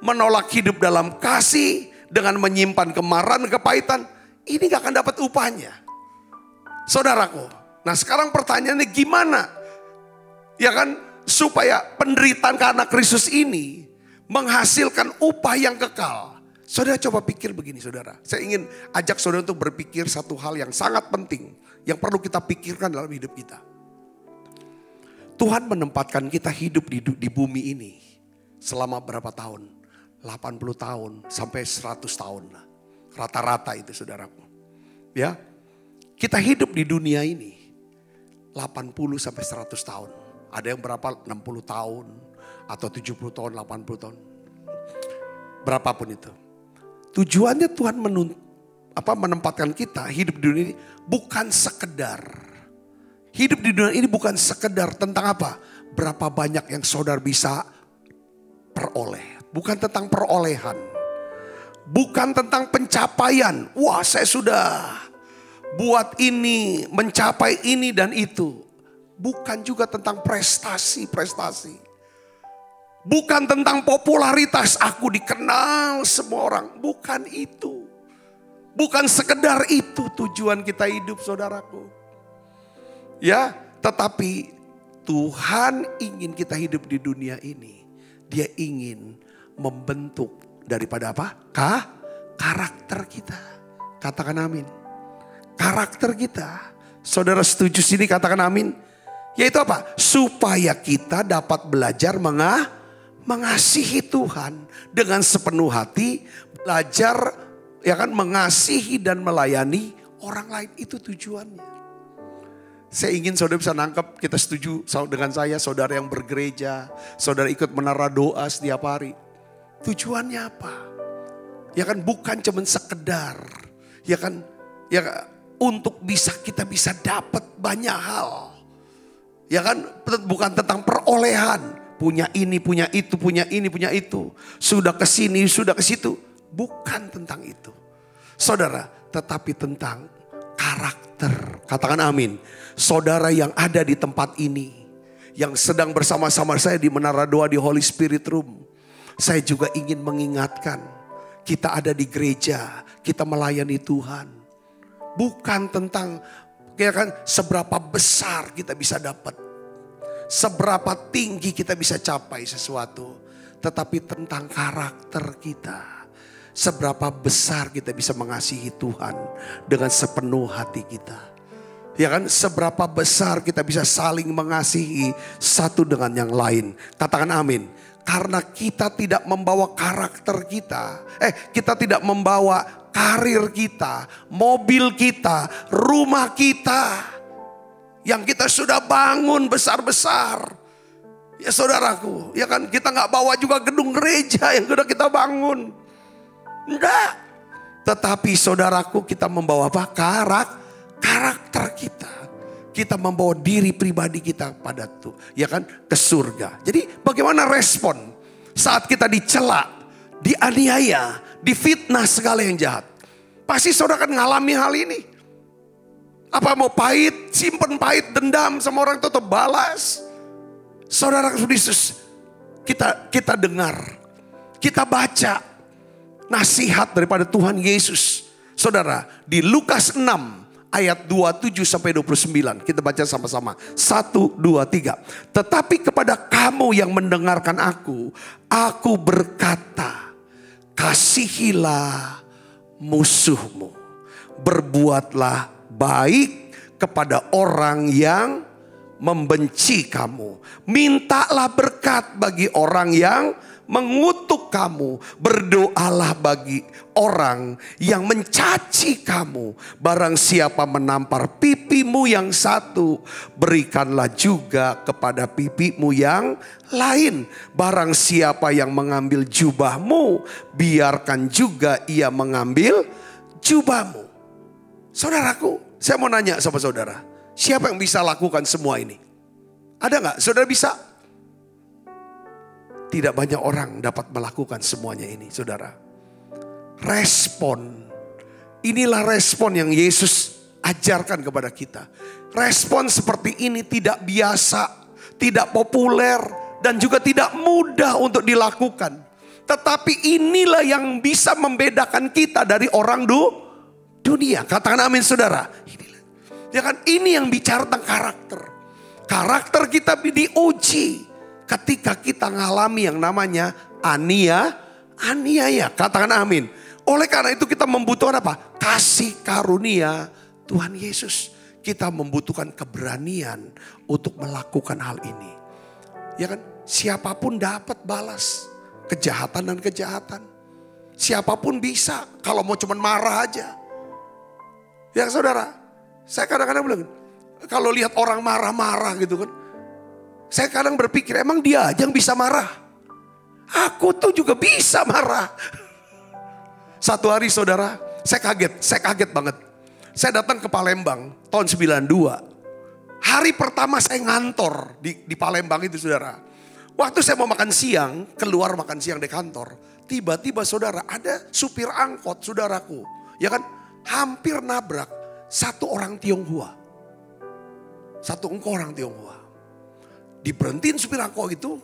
menolak hidup dalam kasih dengan menyimpan kemarahan dan kepahitan. Ini gak akan dapat upahnya, saudaraku. Nah sekarang pertanyaannya gimana, ya kan, supaya penderitaan karena Kristus ini menghasilkan upah yang kekal. Saudara coba pikir begini saudara. Saya ingin ajak saudara untuk berpikir satu hal yang sangat penting, yang perlu kita pikirkan dalam hidup kita. Tuhan menempatkan kita hidup di bumi ini selama berapa tahun? 80 tahun sampai 100 tahun. Rata-rata itu saudaraku. Ya, kita hidup di dunia ini 80 sampai 100 tahun. Ada yang berapa 60 tahun atau 70 tahun, 80 tahun. Berapapun itu. Tujuannya Tuhan menempatkan kita hidup di dunia ini bukan sekedar. Hidup di dunia ini bukan sekedar tentang apa? Berapa banyak yang saudara bisa peroleh. Bukan tentang perolehan. Bukan tentang pencapaian. Wah, saya sudah buat ini, mencapai ini dan itu. Bukan juga tentang prestasi-prestasi. Bukan tentang popularitas, aku dikenal semua orang. Bukan itu. Bukan sekedar itu tujuan kita hidup saudaraku. Ya, tetapi Tuhan ingin kita hidup di dunia ini. Dia ingin membentuk daripada apa? Karakter kita. Katakan amin. Karakter kita. Saudara setuju sini katakan amin. Yaitu apa? Supaya kita dapat belajar mengasihi Tuhan dengan sepenuh hati. Belajar ya kan, mengasihi dan melayani orang lain. Itu tujuannya. Saya ingin saudara bisa nangkep, kita setuju dengan saya, saudara yang bergereja, saudara ikut menara doa setiap hari. Tujuannya apa? Ya kan, bukan cuma sekedar, ya kan, ya untuk kita bisa dapat banyak hal. Ya kan, bukan tentang perolehan, punya ini, punya itu, punya ini, punya itu. Sudah ke sini, sudah ke situ. Bukan tentang itu. Saudara, tetapi tentang karakter. Katakan amin. Saudara yang ada di tempat ini, yang sedang bersama-sama saya di menara doa di Holy Spirit Room, saya juga ingin mengingatkan, kita ada di gereja, kita melayani Tuhan. Bukan tentang ya kan, seberapa besar kita bisa dapat, seberapa tinggi kita bisa capai sesuatu, tetapi tentang karakter kita. Seberapa besar kita bisa mengasihi Tuhan dengan sepenuh hati kita. Ya kan, seberapa besar kita bisa saling mengasihi satu dengan yang lain. Katakan amin. Karena kita tidak membawa karakter kita. Kita tidak membawa karir kita, mobil kita, rumah kita. Yang kita sudah bangun besar-besar. Ya saudaraku, ya kan kita gak bawa juga gedung gereja yang sudah kita bangun. Enggak. Tetapi saudaraku kita membawa apa? Karakter kita. Kita membawa diri pribadi kita pada tuh, ya kan, ke surga. Jadi bagaimana respon saat kita dicela, dianiaya, difitnah segala yang jahat? Pasti saudara akan ngalami hal ini. Apa mau pahit, simpen pahit, dendam sama orang itu, balas. Saudara Yesus, kita dengar, kita baca nasihat daripada Tuhan Yesus. Saudara, di Lukas 6 ayat 27 sampai 29. Kita baca sama-sama. 1, 2, 3. Tetapi kepada kamu yang mendengarkan aku berkata, kasihilah musuhmu. Berbuatlah baik kepada orang yang membenci kamu. Mintalah berkat bagi orang yang mengutuk kamu. Berdoalah bagi orang yang mencaci kamu. Barang siapa menampar pipimu yang satu, berikanlah juga kepada pipimu yang lain. Barang siapa yang mengambil jubahmu, biarkan juga ia mengambil jubahmu. Saudaraku, saya mau nanya sama saudara, siapa yang bisa lakukan semua ini? Ada gak? Saudara bisa? Tidak banyak orang dapat melakukan semuanya ini, saudara. Respon. Inilah respon yang Yesus ajarkan kepada kita. Respon seperti ini tidak biasa, tidak populer, dan juga tidak mudah untuk dilakukan. Tetapi inilah yang bisa membedakan kita dari orang dunia. Katakan amin, saudara. Ya kan, ini yang bicara tentang karakter. Karakter kita diuji ketika kita ngalami yang namanya aniaya. Katakan amin. Oleh karena itu kita membutuhkan apa? Kasih karunia Tuhan Yesus. Kita membutuhkan keberanian untuk melakukan hal ini. Ya kan? Siapapun dapat balas kejahatan dan kejahatan. Siapapun bisa, kalau mau cuman marah aja. Ya saudara, saya kadang-kadang bilang, kalau lihat orang marah-marah gitu kan, saya kadang berpikir, emang dia aja yang bisa marah? Aku tuh juga bisa marah. Satu hari saudara, saya kaget banget. Saya datang ke Palembang tahun 92. Hari pertama saya ngantor di Palembang itu saudara. Waktu saya mau makan siang, keluar makan siang di kantor. Tiba-tiba saudara, ada supir angkot saudaraku. Ya kan, hampir nabrak satu orang Tionghoa. Satu orang Tionghoa. Diberhentiin supir angkot itu,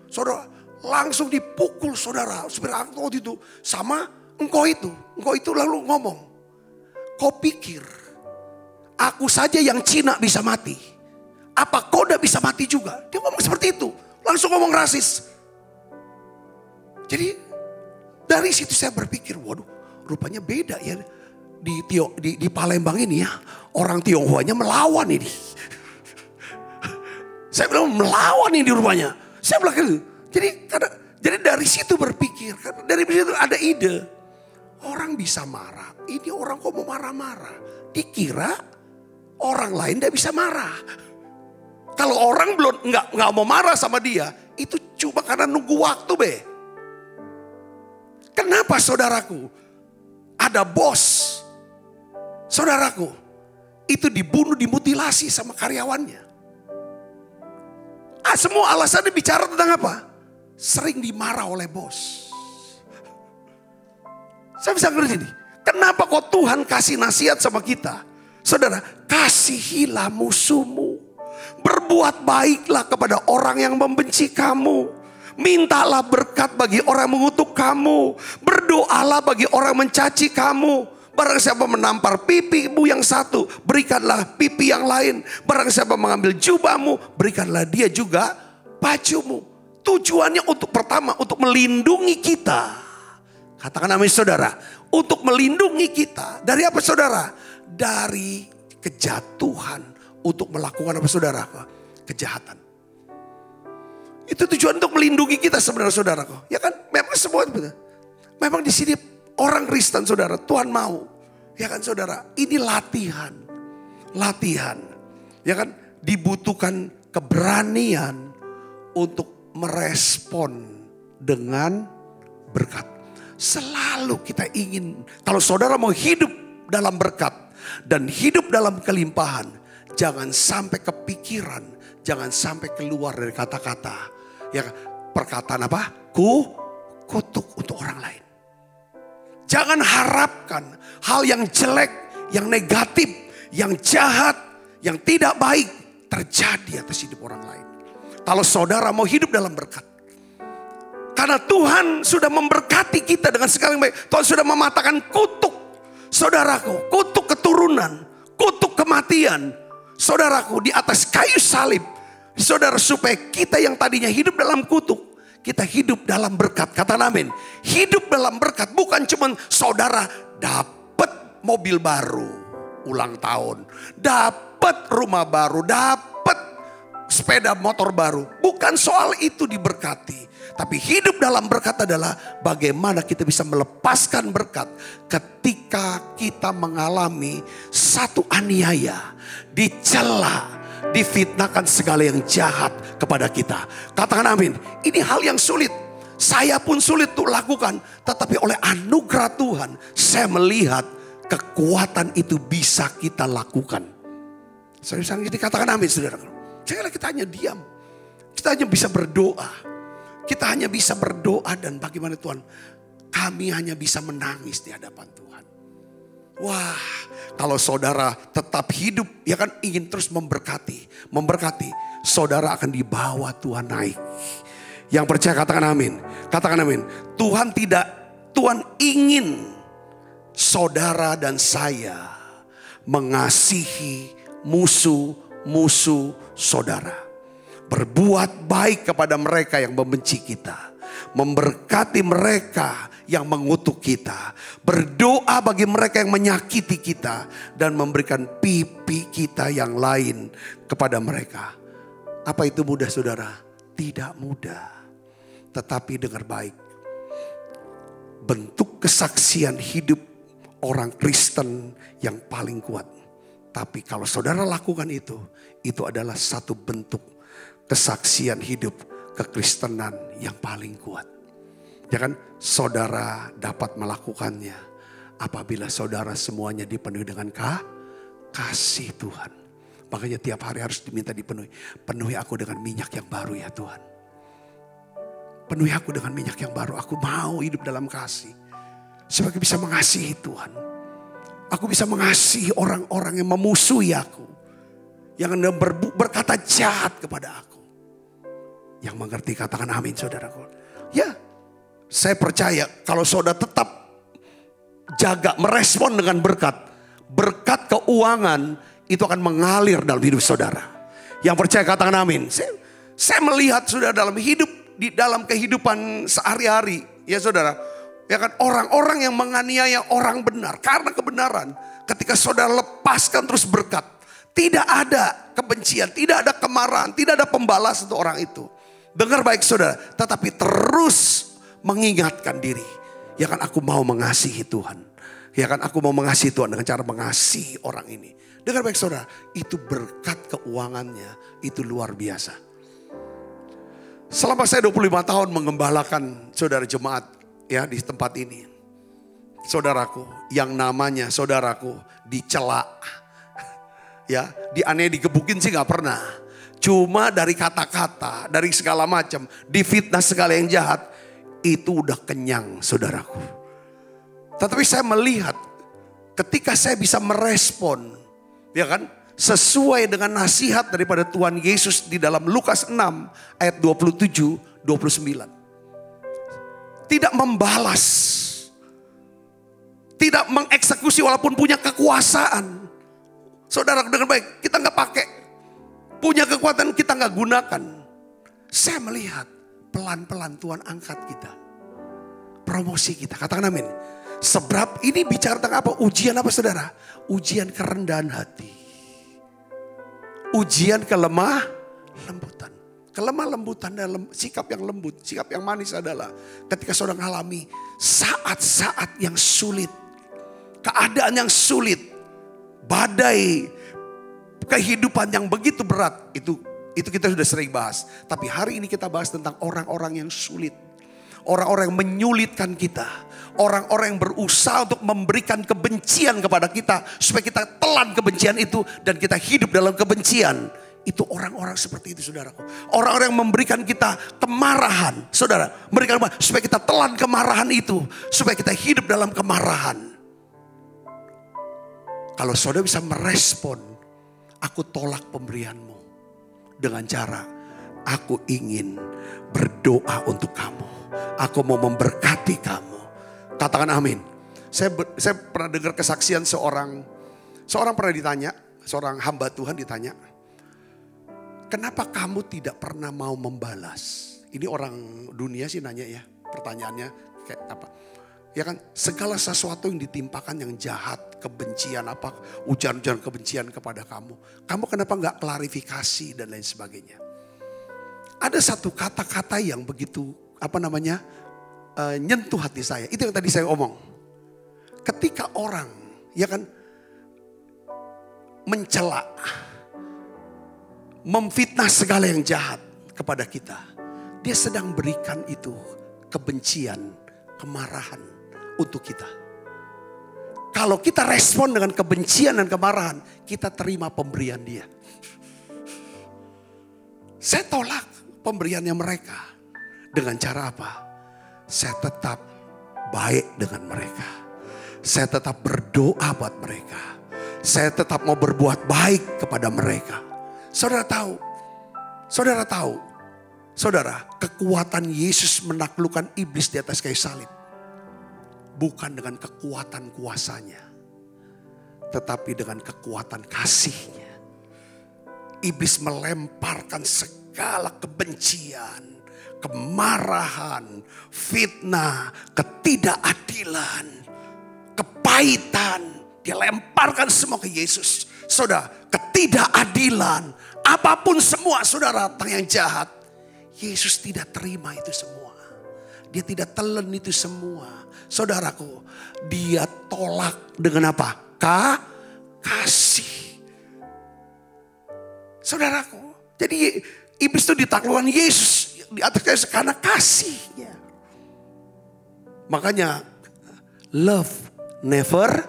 saudara, langsung dipukul saudara, supir angkot itu sama engkau itu lalu ngomong, kau pikir aku saja yang Cina bisa mati? Apa kau udah bisa mati juga? Dia ngomong seperti itu, langsung ngomong rasis. Jadi dari situ saya berpikir, waduh, rupanya beda ya di Palembang ini ya, orang Tionghoanya melawan ini. Saya bilang melawan ini di rumahnya. Saya bilang gitu. Jadi dari situ berpikir, dari situ ada ide. Orang bisa marah, ini orang kok mau marah-marah. Dikira orang lain tidak bisa marah. Kalau orang belum nggak mau marah sama dia, itu cuma karena nunggu waktu be. Kenapa saudaraku? Ada bos, saudaraku, itu dibunuh, dimutilasi sama karyawannya. Semua alasannya bicara tentang apa? Sering dimarah oleh bos. Saya bisa ngerti nih. Kenapa kok Tuhan kasih nasihat sama kita? Saudara, kasihilah musuhmu. Berbuat baiklah kepada orang yang membenci kamu. Mintalah berkat bagi orang yang mengutuk kamu. Berdoalah bagi orang yang mencaci kamu. Barang siapa menampar pipimu yang satu, berikanlah pipi yang lain. Barang siapa mengambil jubahmu, berikanlah dia juga bajumu. Tujuannya untuk pertama, untuk melindungi kita. Katakan amin saudara. Untuk melindungi kita. Dari apa saudara? Dari kejatuhan. Untuk melakukan apa saudara? Kejahatan. Itu tujuan untuk melindungi kita sebenarnya saudaraku. Ya kan, memang semua itu betul. Memang di sini orang Kristen saudara, Tuhan mau. Ya kan saudara, ini latihan. Latihan. Ya kan, dibutuhkan keberanian untuk merespon dengan berkat. Selalu kita ingin, kalau saudara mau hidup dalam berkat dan hidup dalam kelimpahan, jangan sampai kepikiran, jangan sampai keluar dari kata-kata. Ya, perkataan apa? Kutuk untuk orang lain. Jangan harapkan hal yang jelek, yang negatif, yang jahat, yang tidak baik terjadi atas hidup orang lain. Kalau saudara mau hidup dalam berkat, karena Tuhan sudah memberkati kita dengan segala yang baik. Tuhan sudah mematahkan kutuk saudaraku, kutuk keturunan, kutuk kematian saudaraku di atas kayu salib. Saudara, supaya kita yang tadinya hidup dalam kutuk, kita hidup dalam berkat. Katakan amin. Hidup dalam berkat bukan cuma saudara dapat mobil baru ulang tahun, dapat rumah baru, dapat sepeda motor baru. Bukan soal itu diberkati. Tapi hidup dalam berkat adalah bagaimana kita bisa melepaskan berkat ketika kita mengalami satu aniaya, dicela, difitnahkan segala yang jahat kepada kita. Katakan amin. Ini hal yang sulit. Saya pun sulit untuk lakukan. Tetapi oleh anugerah Tuhan, saya melihat kekuatan itu bisa kita lakukan. Saya bisa dikatakan amin saudara. Janganlah kita hanya diam. Kita hanya bisa berdoa. Kita hanya bisa berdoa dan bagaimana Tuhan, kami hanya bisa menangis di hadapan Tuhan. Wah, kalau saudara tetap hidup, ya kan ingin terus memberkati, saudara akan dibawa Tuhan naik. Yang percaya katakan amin, katakan amin. Tuhan ingin saudara dan saya mengasihi musuh-musuh saudara. Berbuat baik kepada mereka yang membenci kita. Memberkati mereka yang mengutuk kita. Berdoa bagi mereka yang menyakiti kita. Dan memberikan pipi kita yang lain kepada mereka. Apa itu mudah saudara? Tidak mudah. Tetapi dengar baik. Bentuk kesaksian hidup orang Kristen yang paling kuat. Tapi kalau saudara lakukan itu adalah satu bentuk kesaksian hidup kekristenan yang paling kuat. Ya kan, saudara dapat melakukannya apabila saudara semuanya dipenuhi dengan kasih Tuhan. Makanya tiap hari harus diminta dipenuhi. Penuhi aku dengan minyak yang baru ya Tuhan. Penuhi aku dengan minyak yang baru. Aku mau hidup dalam kasih. Supaya bisa mengasihi Tuhan. Aku bisa mengasihi orang-orang yang memusuhi aku. Yang berkata jahat kepada aku. Yang mengerti katakan amin saudaraku. Ya, saya percaya kalau saudara tetap jaga merespon dengan berkat. Berkat keuangan itu akan mengalir dalam hidup saudara. Yang percaya katakan amin. Saya melihat saudara dalam hidup, di dalam kehidupan sehari-hari. Ya saudara, ya kan, orang-orang yang menganiaya orang benar karena kebenaran. Ketika saudara lepaskan terus berkat. Tidak ada kebencian, tidak ada kemarahan, tidak ada pembalasan untuk orang itu. Dengar baik saudara, tetapi terus mengingatkan diri. Ya kan, aku mau mengasihi Tuhan. Ya kan, aku mau mengasihi Tuhan dengan cara mengasihi orang ini. Dengar baik saudara, itu berkat keuangannya, itu luar biasa. Selama saya 25 tahun mengembalakan saudara jemaat ya di tempat ini. Saudaraku, yang namanya saudaraku dicela. Ya, dianiaya digebukin sih gak pernah. Cuma dari kata-kata, dari segala macam, difitnah segala yang jahat, itu udah kenyang saudaraku. Tetapi saya melihat ketika saya bisa merespon, ya kan, sesuai dengan nasihat daripada Tuhan Yesus di dalam Lukas 6 ayat 27-29. Tidak membalas, tidak mengeksekusi walaupun punya kekuasaan. Saudara dengar baik, kita gak pakai. Punya kekuatan kita gak gunakan. Saya melihat pelan-pelan Tuhan angkat kita. Promosi kita, katakan amin. Sebab ini bicara tentang apa? Ujian apa saudara? Ujian kerendahan hati. Ujian kelemah lembutan. Kelemah lembutan dan sikap yang lembut, sikap yang manis adalah ketika saudara mengalami saat-saat yang sulit, keadaan yang sulit, badai kehidupan yang begitu berat, itu kita sudah sering bahas. Tapi hari ini kita bahas tentang orang-orang yang sulit, orang-orang yang menyulitkan kita, orang-orang yang berusaha untuk memberikan kebencian kepada kita supaya kita telan kebencian itu dan kita hidup dalam kebencian. Itu orang-orang seperti itu, saudaraku. Orang-orang yang memberikan kita kemarahan, saudara. Memberikan supaya kita telan kemarahan itu. Supaya kita hidup dalam kemarahan. Kalau saudara bisa merespon, aku tolak pemberianmu. Dengan cara, aku ingin berdoa untuk kamu. Aku mau memberkati kamu. Katakan amin. Saya pernah dengar kesaksian seorang pernah ditanya, seorang hamba Tuhan ditanya, kenapa kamu tidak pernah mau membalas? Ini orang dunia sih nanya ya, pertanyaannya kayak apa? Ya kan, segala sesuatu yang ditimpakan yang jahat, kebencian apa, ujaran-ujaran kebencian kepada kamu. Kamu kenapa nggak klarifikasi dan lain sebagainya? Ada satu kata-kata yang begitu, nyentuh hati saya. Itu yang tadi saya omong. Ketika orang, ya kan, mencela, memfitnah segala yang jahat kepada kita. Dia sedang berikan itu kebencian, kemarahan untuk kita. Kalau kita respon dengan kebencian dan kemarahan, kita terima pemberian dia. Saya tolak pemberiannya mereka. Dengan cara apa? Saya tetap baik dengan mereka. Saya tetap berdoa buat mereka. Saya tetap mau berbuat baik kepada mereka. Saudara tahu, kekuatan Yesus menaklukkan iblis di atas kayu salib. Bukan dengan kekuatan kuasanya, tetapi dengan kekuatan kasihnya. Iblis melemparkan segala kebencian, kemarahan, fitnah, ketidakadilan, kepahitan. Dia lemparkan semua ke Yesus. Saudara, ketidakadilan, apapun semua saudara yang jahat, Yesus tidak terima itu semua. Dia tidak telan itu semua. Saudaraku, dia tolak dengan apa? Kasih. Saudaraku, jadi iblis itu ditaklukkan Yesus di atas kayu karena kasihnya. Makanya love never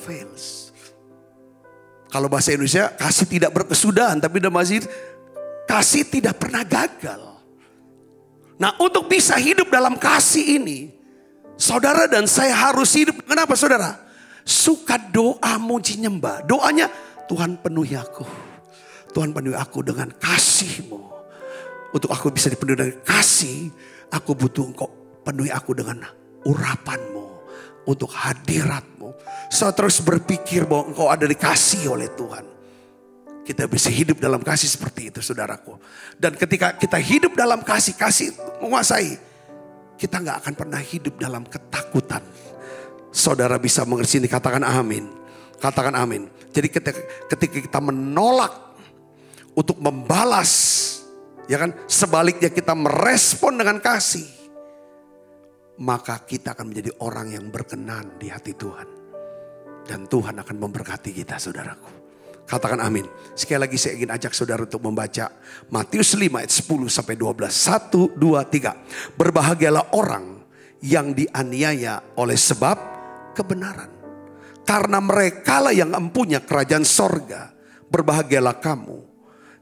fails. Kalau bahasa Indonesia, kasih tidak berkesudahan, tapi dalam bahasa kasih tidak pernah gagal. Nah, untuk bisa hidup dalam kasih ini, saudara dan saya harus hidup. Kenapa saudara? Suka doa muji nyembah. Doanya, Tuhan penuhi aku. Tuhan penuhi aku dengan kasih-Mu. Untuk aku bisa dipenuhi dengan kasih, aku butuh Engkau penuhi aku dengan urapan-Mu. Untuk hadirat-Mu. Saya terus berpikir bahwa Engkau ada dikasih oleh Tuhan. Kita bisa hidup dalam kasih seperti itu, saudaraku. Dan ketika kita hidup dalam kasih menguasai, kita gak akan pernah hidup dalam ketakutan. Saudara bisa mengerti ini, katakan amin. Katakan amin. Jadi ketika kita menolak untuk membalas, ya kan, sebaliknya kita merespon dengan kasih, maka kita akan menjadi orang yang berkenan di hati Tuhan. Dan Tuhan akan memberkati kita, saudaraku. Katakan amin. Sekali lagi saya ingin ajak saudara untuk membaca Matius 5 ayat 10 sampai 12. 1, 2, 3. Berbahagialah orang yang dianiaya oleh sebab kebenaran. Karena merekalah yang empunya kerajaan sorga. Berbahagialah kamu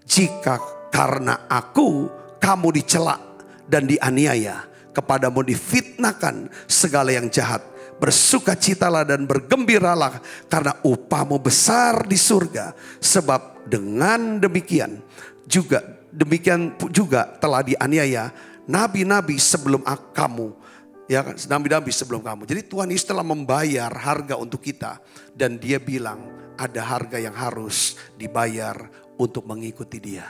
jika karena aku kamu dicela dan dianiaya, kepadamu difitnahkan segala yang jahat. Bersukacitalah dan bergembiralah karena upahmu besar di surga. Sebab demikian juga telah dianiaya nabi-nabi sebelum kamu. Ya kan, nabi-nabi sebelum kamu. Jadi Tuhan Yesus telah membayar harga untuk kita. Dan dia bilang ada harga yang harus dibayar untuk mengikuti dia.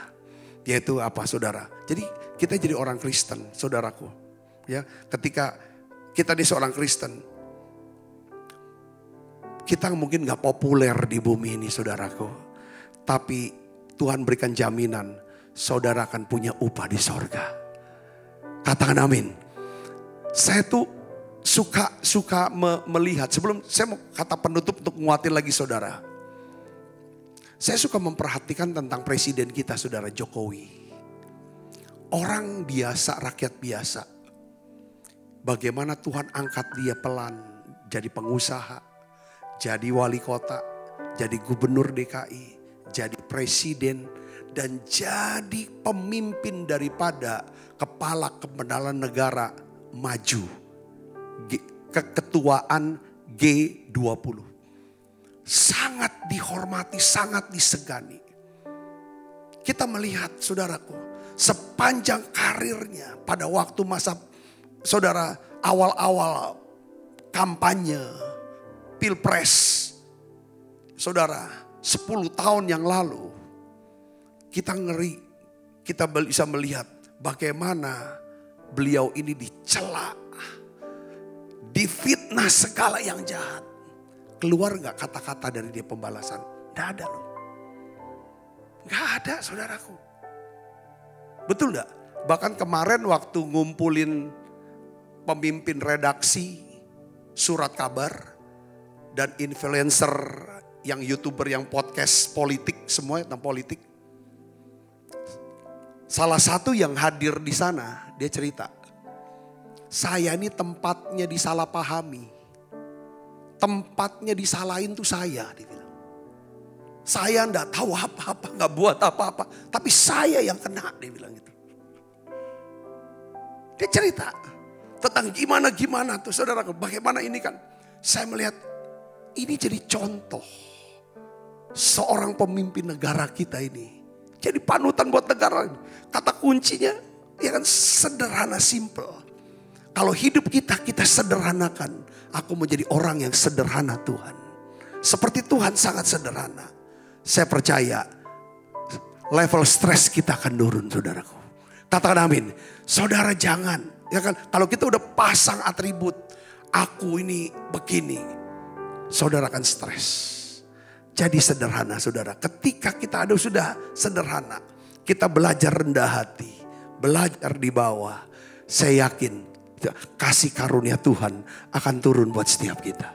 Yaitu apa, saudara? Jadi kita jadi orang Kristen, saudaraku. Ya, ketika kita di seorang Kristen, kita mungkin gak populer di bumi ini, saudaraku. Tapi Tuhan berikan jaminan, saudara akan punya upah di sorga. Katakan amin. Saya tuh suka melihat, sebelum saya mau kata penutup untuk nguatin lagi saudara. Saya suka memperhatikan tentang presiden kita, saudara Jokowi. Orang biasa, rakyat biasa. Bagaimana Tuhan angkat dia pelan jadi pengusaha, jadi wali kota, jadi gubernur DKI, jadi presiden, dan jadi pemimpin daripada kepala kebenaran negara maju. Keketuaan G20. Sangat dihormati, sangat disegani. Kita melihat saudaraku, sepanjang karirnya pada waktu masa saudara awal-awal kampanye Pilpres. Saudara, 10 tahun yang lalu kita ngeri, kita bisa melihat bagaimana beliau ini dicela, difitnah segala yang jahat. Keluar gak kata-kata dari dia pembalasan? Gak ada loh. Gak ada saudaraku. Betul gak? Bahkan kemarin waktu ngumpulin pemimpin redaksi surat kabar dan influencer yang YouTuber yang podcast politik, semuanya tentang politik. Salah satu yang hadir di sana, dia cerita, saya ini tempatnya disalahpahami. Tempatnya disalahin tuh saya, dia bilang. Saya enggak tahu apa-apa, enggak buat apa-apa. Tapi saya yang kena, dia bilang gitu. Dia cerita tentang gimana tuh saudara, bagaimana ini kan. Saya melihat ini jadi contoh. Seorang pemimpin negara kita ini. Jadi panutan buat negara ini. Kata kuncinya ya kan sederhana, simple. Kalau hidup kita sederhanakan. Aku menjadi orang yang sederhana Tuhan. Seperti Tuhan sangat sederhana. Saya percaya level stres kita akan turun saudaraku. Katakan amin. Saudara jangan. Ya kan, kalau kita udah pasang atribut. Aku ini begini. Saudara akan stres. Jadi sederhana saudara. Ketika kita ada sudah sederhana. Kita belajar rendah hati. Belajar di bawah. Saya yakin kasih karunia Tuhan akan turun buat setiap kita.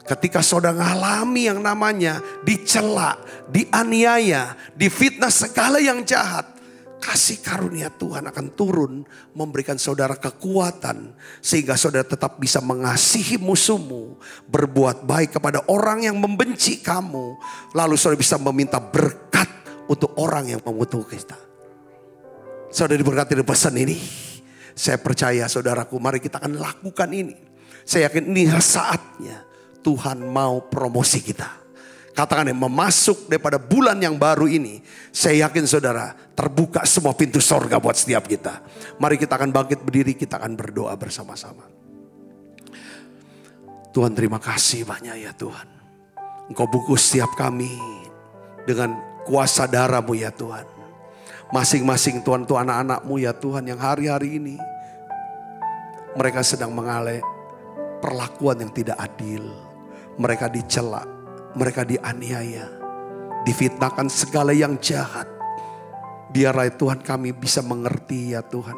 Ketika saudara ngalami yang namanya dicela, dianiaya, difitnah segala yang jahat. Kasih karunia Tuhan akan turun memberikan saudara kekuatan. Sehingga saudara tetap bisa mengasihi musuhmu. Berbuat baik kepada orang yang membenci kamu. Lalu saudara bisa meminta berkat untuk orang yang membutuhkan kita. Saudara diberkati dengan pesan ini. Saya percaya saudaraku, mari kita akan lakukan ini. Saya yakin ini saatnya Tuhan mau promosi kita. Katakan ya, memasuk daripada bulan yang baru ini. Saya yakin saudara, terbuka semua pintu sorga buat setiap kita. Mari kita akan bangkit berdiri, kita akan berdoa bersama-sama. Tuhan terima kasih banyak ya Tuhan. Engkau bungkus setiap kami dengan kuasa darah-Mu ya Tuhan. Masing-masing Tuhan itu anak-anak-Mu ya Tuhan yang hari-hari ini mereka sedang mengalami perlakuan yang tidak adil. Mereka dicela, mereka dianiaya, difitnahkan segala yang jahat. Biarlah Tuhan kami bisa mengerti ya Tuhan.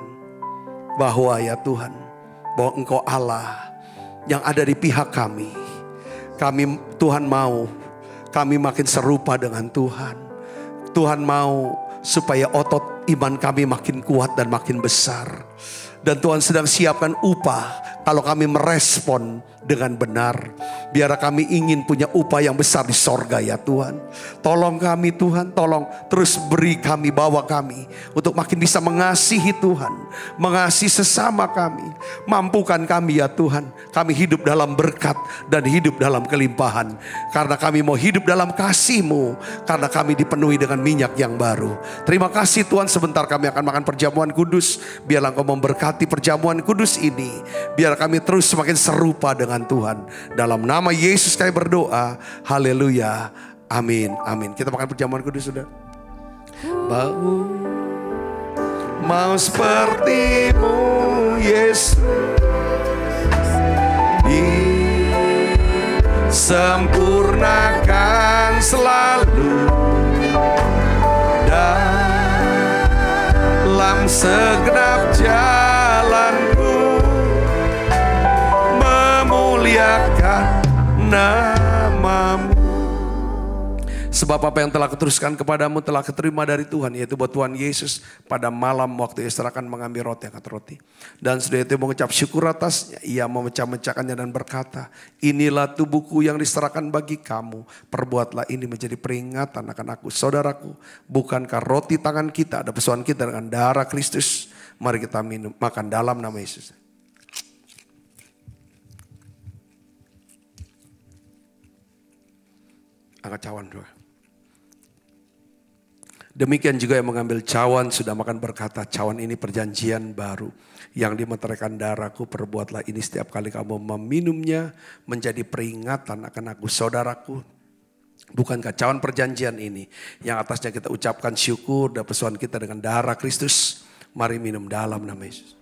Bahwa ya Tuhan, bahwa Engkau Allah yang ada di pihak kami. Kami Tuhan mau, kami makin serupa dengan Tuhan. Tuhan mau supaya otot iman kami makin kuat dan makin besar. Dan Tuhan sedang siapkan upah kalau kami merespon dengan benar. Biar kami ingin punya upah yang besar di sorga ya Tuhan. Tolong kami Tuhan, tolong terus beri kami, bawa kami untuk makin bisa mengasihi Tuhan. Mengasihi sesama kami. Mampukan kami ya Tuhan. Kami hidup dalam berkat dan hidup dalam kelimpahan. Karena kami mau hidup dalam kasih-Mu. Karena kami dipenuhi dengan minyak yang baru. Terima kasih Tuhan, sebentar kami akan makan perjamuan kudus. Biarlah Engkau memberkati perjamuan kudus ini. Biar kami terus semakin serupa dengan Tuhan. Dalam nama Yesus kami berdoa. Haleluya. Amin. Amin. Kita makan perjamuan kudus sudah. Mau seperti-Mu Yesus. Disempurnakan selalu. Dan dalam segenap jalanku, memuliakan namamu. Sebab apa yang telah kuteruskan kepadamu telah kuterima dari Tuhan, yaitu bahwa Tuhan Yesus pada malam waktu ia serahkan mengambil roti, angkat roti. Dan sudah itu mengucap syukur atasnya, ia memecah-mecahkannya dan berkata, inilah tubuhku yang diserahkan bagi kamu. Perbuatlah ini menjadi peringatan akan aku. Saudaraku, bukankah roti tangan kita ada pesuan kita dengan darah Kristus? Mari kita minum, makan dalam nama Yesus. Angkat cawan dua. Demikian juga yang mengambil cawan sudah makan berkata, cawan ini perjanjian baru yang dimeteraikan darahku, perbuatlah ini setiap kali kamu meminumnya menjadi peringatan akan aku. Saudaraku, bukankah cawan perjanjian ini yang atasnya kita ucapkan syukur dan pesuan kita dengan darah Kristus? Mari minum dalam nama Yesus.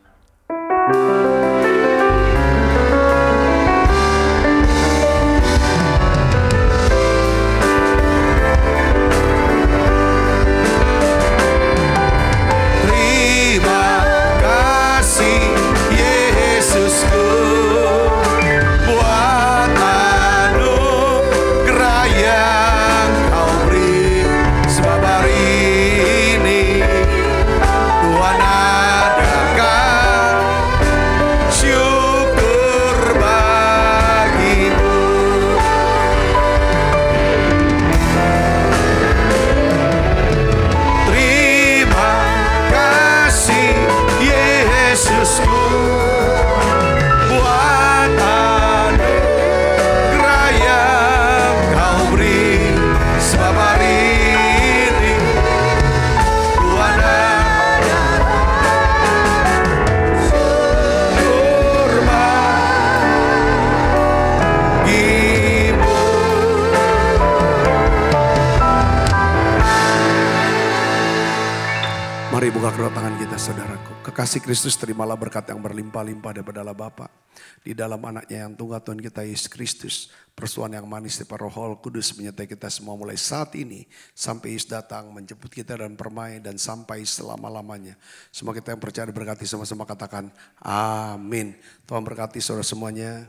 Mari buka kedua tangan kita saudaraku. Kekasih Kristus, terimalah berkat yang berlimpah-limpah daripada Allah Bapa. Di dalam anaknya yang tunggal Tuhan kita Yesus Kristus. Persuan yang manis daripada Roh Kudus menyertai kita semua mulai saat ini. Sampai Yesus datang menjemput kita dan permai dan sampai selama-lamanya. Semua kita yang percaya diberkati sama-sama katakan amin. Tuhan berkati saudara semuanya.